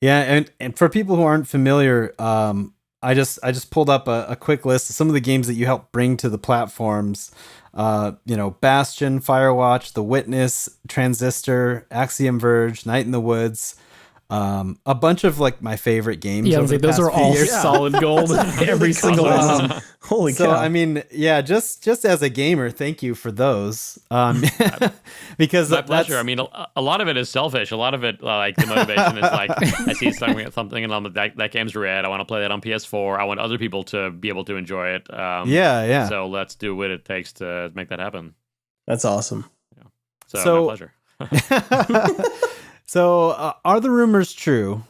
Yeah. And for people who aren't familiar, I just pulled up a quick list of some of the games that you helped bring to the platforms. Bastion, Firewatch, The Witness, Transistor, Axiom Verge, Night in the Woods, a bunch of like my favorite games. Yeah, those are all solid gold. Every single one. Holy cow! So I mean, yeah, just as a gamer, thank you for those. Because my pleasure. I mean, a lot of it is selfish. A lot of it, like the motivation is like I see something and I'm like, that game's rad. I want to play that on PS4. I want other people to be able to enjoy it. Yeah. So let's do what it takes to make that happen. That's awesome. Yeah. So my pleasure. So, are the rumors true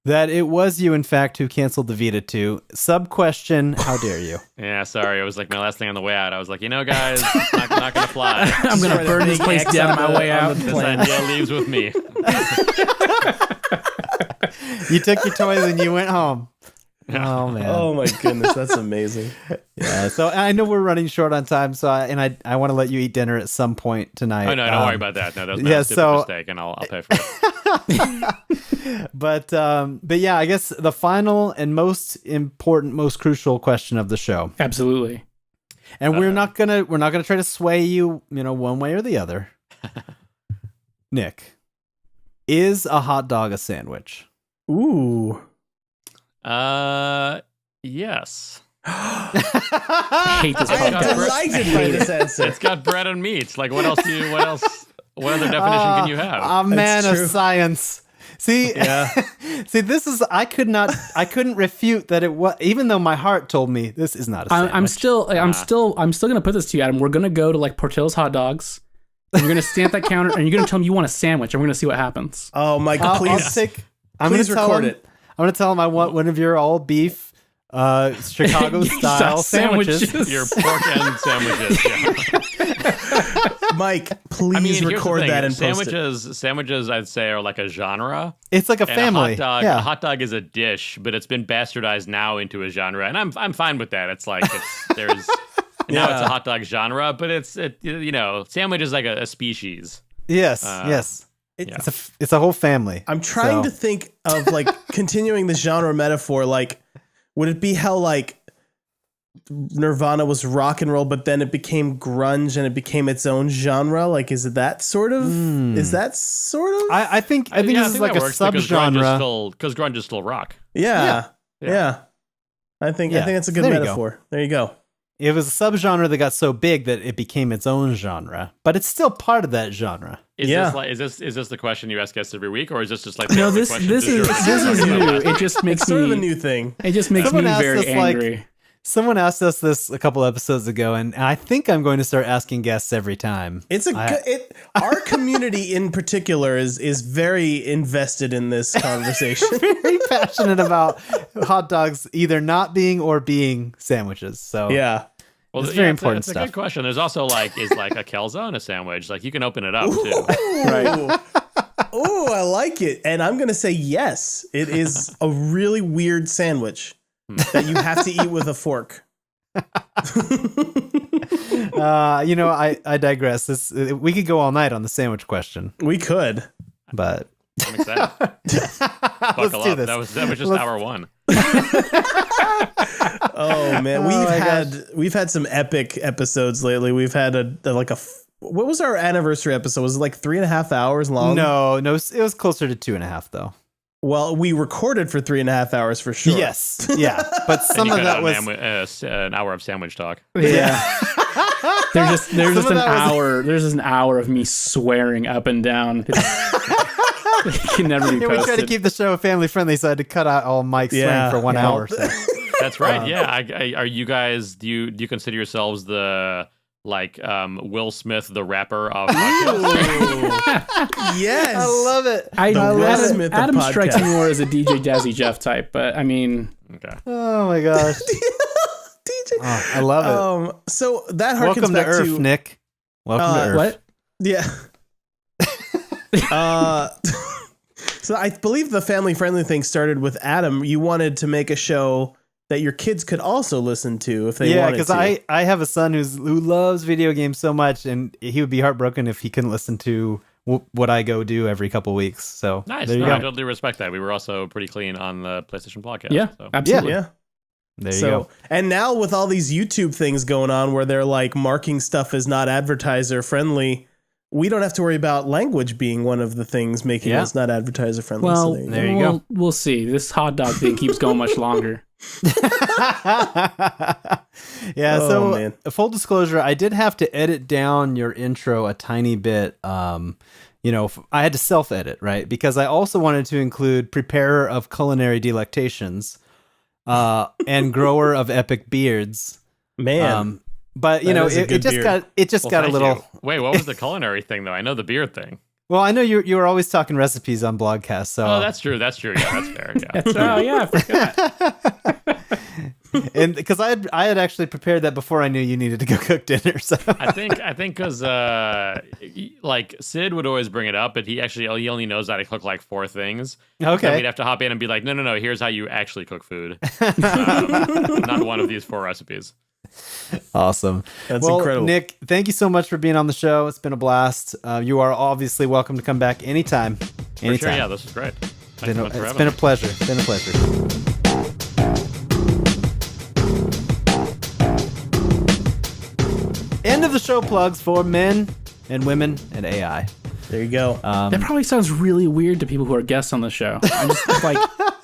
that it was you, in fact, who canceled the Vita 2? Sub-question, how dare you? Yeah, sorry. It was like my last thing on the way out. I was like, guys, it's not going to fly. I'm going to burn this place down on my way out. This idea leaves with me. You took your toys and you went home. Oh, man. Oh, my goodness. That's amazing. Yeah, so I know we're running short on time, so I want to let you eat dinner at some point tonight. Oh, no, don't worry about that. No, that was my stupid mistake, and I'll pay for it. But yeah, I guess the final and most important, most crucial question of the show. Absolutely. And we're not gonna try to sway you, one way or the other. Nick, is a hot dog a sandwich? Ooh. Yes. I hate this I'm podcast. delighted by this answer. It's got bread and meat. Like, what other definition can you have? A man of true. science. See, see, this is I couldn't refute that it was, even though my heart told me this is not a sandwich. I'm still gonna put this to you, Adam. We're gonna go to like Portillo's hot dogs. And you're gonna stand at that counter and you're gonna tell him you want a sandwich, and we're gonna see what happens. Oh, Michael, please. Please record it. I'm gonna tell him I want one of your all beef Chicago style sandwiches. Your pork and sandwiches. Yeah. Mike, please record that and post it. Sandwiches, I'd say, are like a genre. It's like a family. A hot dog is a dish, but it's been bastardized now into a genre, and I'm fine with that. It's like now it's a hot dog genre, but it's sandwich is like a species. Yes, yes. It's a whole family. I'm trying to think of like continuing the genre metaphor. Like, would it be how like Nirvana was rock and roll, but then it became grunge and it became its own genre? Like, is that sort of? Is that sort of? I think this is like a subgenre because grunge is still rock. Yeah. I think that's a good metaphor. There you go. It was a subgenre that got so big that it became its own genre, but it's still part of that genre. Is this the question you ask guests every week, or is this just like no? This is new. It just makes sort of a new thing. It just makes me very angry. Someone asked us this a couple episodes ago, and I think I'm going to start asking guests every time. Our community in particular is very invested in this conversation. Very passionate about hot dogs either not being or being sandwiches. So yeah. Well, it's very important it's stuff. a good question. There's also is like a calzone a sandwich? Like you can open it up too. Right. Oh, I like it. And I'm going to say yes. It is a really weird sandwich that you have to eat with a fork. I digress. We could go all night on the sandwich question, We could. but I'm excited. Buckle do up. this. That was just hour one. Oh man, Oh, we've had some epic episodes lately. We've had what was our anniversary episode? Was it like 3.5 hours long? no, it was closer to 2.5 though. Well, we recorded for 3.5 hours for sure. Yes, yeah, but And some you of got that was an hour of sandwich talk. yeah. There's just Some of an that was- hour. There's just an hour of me swearing up and down. It can never be Yeah, we posted. tried to keep the show family friendly, so I had to cut out all Mike's Yeah, swearing for 1 yeah. hour. So. That's right. Yeah. Are you guys? Do you consider yourselves the Will Smith, the rapper of podcasts? Yes. I love it. Will Smith of Adam strikes me podcasts. more as a DJ Jazzy Jeff type, but I mean, Okay. Oh my gosh, DJ. I love it. So that harkens Welcome to back Earth, Nick. Welcome to Earth. what? Yeah. So I believe the family friendly thing started with Adam. You wanted to make a show that your kids could also listen to if they Yeah, wanted to. because I have a son who loves video games so much, and he would be heartbroken if he couldn't listen to what I go do every couple weeks. So Nice. there you No, I go. totally respect that. We were also pretty clean on the PlayStation podcast. Yeah, So. absolutely. Yeah. There you go. And now with all these YouTube things going on where they're like marking stuff as not advertiser friendly, we don't have to worry about language being one of the things making us not advertiser friendly. Well, so there you go. We'll see. This hot dog thing keeps going much longer. Yeah, Oh, so man. full disclosure, I did have to edit down your intro a tiny bit. I had to self-edit, right? Because I also wanted to include preparer of culinary delectations and grower of epic beards. Man. But That is a it good just beard. got a Thank little. you. Wait, what was the culinary thing though? I know the beard thing. Well, I know you were always talking recipes on Blogcast, so Oh, that's true. That's true. Yeah, that's fair. Yeah. Oh yeah, I forgot. and because I had actually prepared that before I knew you needed to go cook dinner. So I think because Sid would always bring it up, but he only knows how to cook like 4 things. Okay. So we'd have to hop in and be like, no, here's how you actually cook food. Not one of these 4 recipes. awesome. That's well, incredible. Nick, thank you so much for being on the show. It's been a blast. You are obviously welcome to come back anytime. For Anytime. sure, yeah, this was great. Thanks so much for It's having been a me. pleasure. Been a pleasure. End of the show plugs for men and women and AI. There you go. That probably sounds really weird to people who are guests on the show. I'm just like,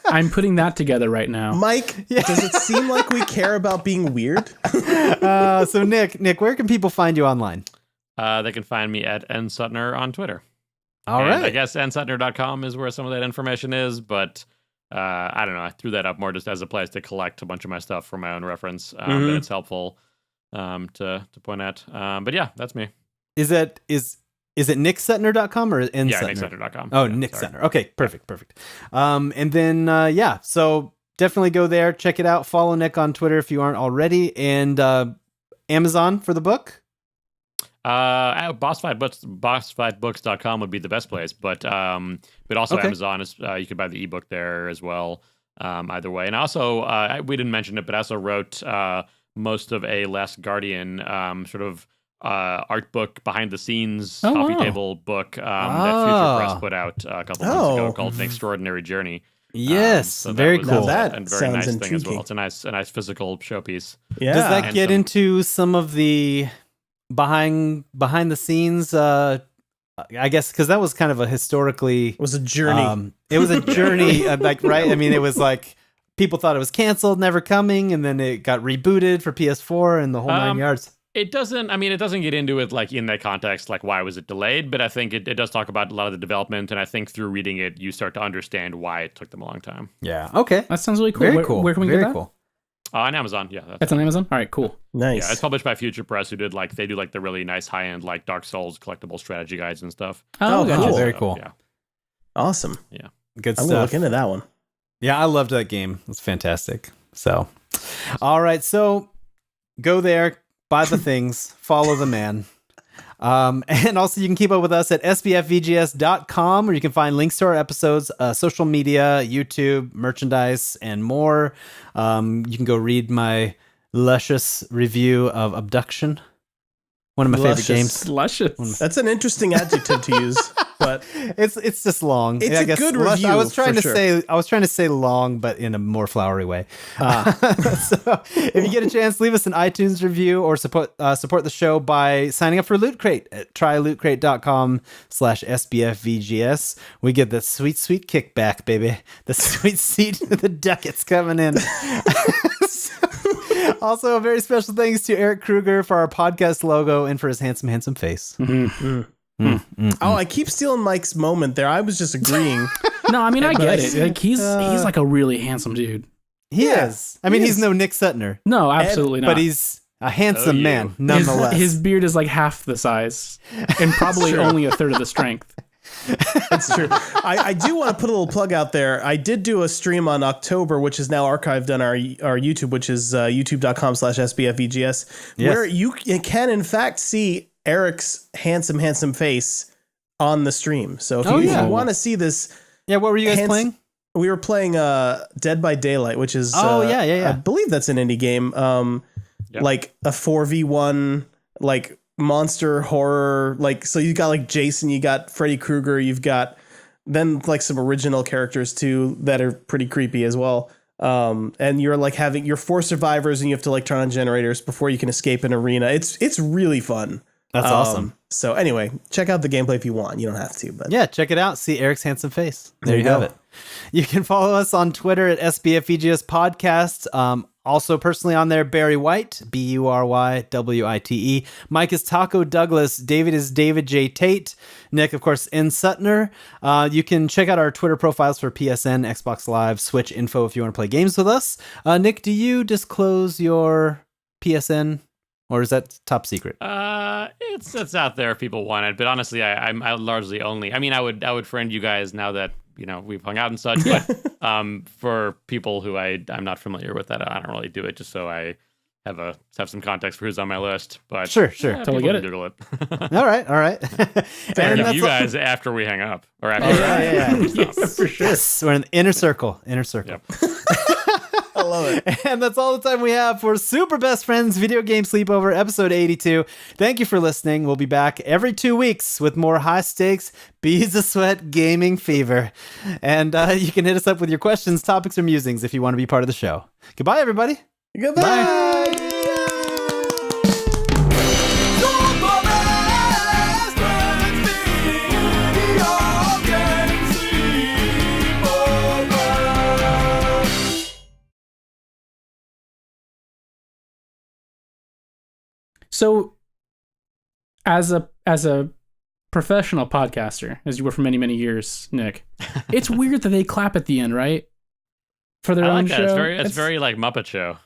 I'm putting that together right now. Mike, does it seem like we care about being weird? So Nick, where can people find you online? They can find me at nsuttner on Twitter. All And right. I guess nsuttner.com is where some of that information is, but I don't know. I threw that up more just as a place to collect a bunch of my stuff for my own reference. But it's helpful to point at. But yeah, that's me. Is it nicksuttner.com or nsuttner? Yeah, nicksuttner.com. Oh, Yeah, Nick sorry. Suttner. Okay, perfect. And then so definitely go there, check it out. Follow Nick on Twitter if you aren't already, and Amazon for the book. Bossfightbooks.com would be the best place, but also Okay. Amazon is you could buy the ebook there as well. Either way, and also we didn't mention it, but I also wrote most of a Last Guardian sort of art book behind the scenes Oh, coffee wow. table book that Future Press put out a couple months Oh. ago called An Extraordinary Journey. Yes, So that very was cool. Now that and very sounds nice thing as intriguing. well. It's a nice physical showpiece. Yeah. Does that And get some- into some of the behind the scenes? I guess because that was kind of a historically. It was a journey. It was a journey, right? I mean, it was like people thought it was canceled, never coming, and then it got rebooted for PS4 and the whole 9 yards. It doesn't get into it like in that context, like why was it delayed, but I think it does talk about a lot of the development, and I think through reading it, you start to understand why it took them a long time. Yeah. Okay. That sounds really cool. Very cool. Where can we Very get that? cool. On Amazon, yeah. That's on Amazon? All right, cool. Nice. Yeah, it's published by Future Press, who did they do the really nice high-end Dark Souls collectible strategy guides and stuff. Oh, cool. Very cool. Yeah. Awesome. Yeah. Good I'm stuff. gonna look into that one. Yeah, I loved that game. It's fantastic. So, all right. So go there, buy the things, follow the man. And also you can keep up with us at SBFVGS.com, where you can find links to our episodes, social media, YouTube, merchandise, and more. You can go read my luscious review of Abduction, one of my favorite games. Luscious. That's an interesting adjective to use, but It's just long. It's a good review, I was trying for to say long, but in a more flowery way. So if you get a chance, leave us an iTunes review or support the show by signing up for Loot Crate at trylootcrate.com/SBFVGS. We get the sweet kickback, baby. The sweet seat, the ducats coming in. Also, a very special thanks to Eric Kruger for our podcast logo and for his handsome face. Oh, I keep stealing Mike's moment there. I was just agreeing. No, I mean, I get it. He's like a really handsome dude. He is. I mean, he's no Nick Suttner. No, absolutely not. But he's a handsome man, nonetheless. His beard is like half the size and probably only a third of the strength. That's true. I do want to put a little plug out there. I did do a stream on October, which is now archived on our YouTube, which is youtube.com/SBFVGS, where you can in fact see Eric's handsome face on the stream. So if you want to see this. Yeah, what were you guys playing? We were playing Dead by Daylight, which is I believe that's an indie game. Like a 4v1 monster horror, so you got Jason, you got Freddy Krueger, you've got then some original characters too that are pretty creepy as well. And you're you're 4 survivors and you have to turn on generators before you can escape an arena. It's really fun. That's awesome. So anyway, check out the gameplay if you want. You don't have to, but yeah, check it out. See Eric's handsome face. There you have it. You can follow us on Twitter at SBFVGS Podcast. Also personally on there, Barry White, BURYWITE. Mike is Taco Douglas. David is David J. Tate. Nick, of course, N. Suttner. You can check out our Twitter profiles for PSN, Xbox Live, Switch info if you want to play games with us. Nick, do you disclose your PSN? Or is that top secret? It's out there if people want it, but honestly, I largely only. I mean, I would friend you guys now that we've hung out and such. But for people who I'm not familiar with that, I don't really do it just so I have some context for who's on my list. But sure, totally get it. Doodle it. all right. And you guys after we hang up or after. Yes, for sure. Yes, we're in the inner circle. Yep. I love it. And that's all the time we have for Super Best Friends Video Game Sleepover, episode 82. Thank you for listening. We'll be back every 2 weeks with more high stakes, beads of sweat, gaming fever. And you can hit us up with your questions, topics, or musings if you want to be part of the show. Goodbye, everybody. Goodbye. Bye. So, as a professional podcaster, as you were for many, many years, Nick, it's weird that they clap at the end, right? For their own show. It's very like Muppet Show.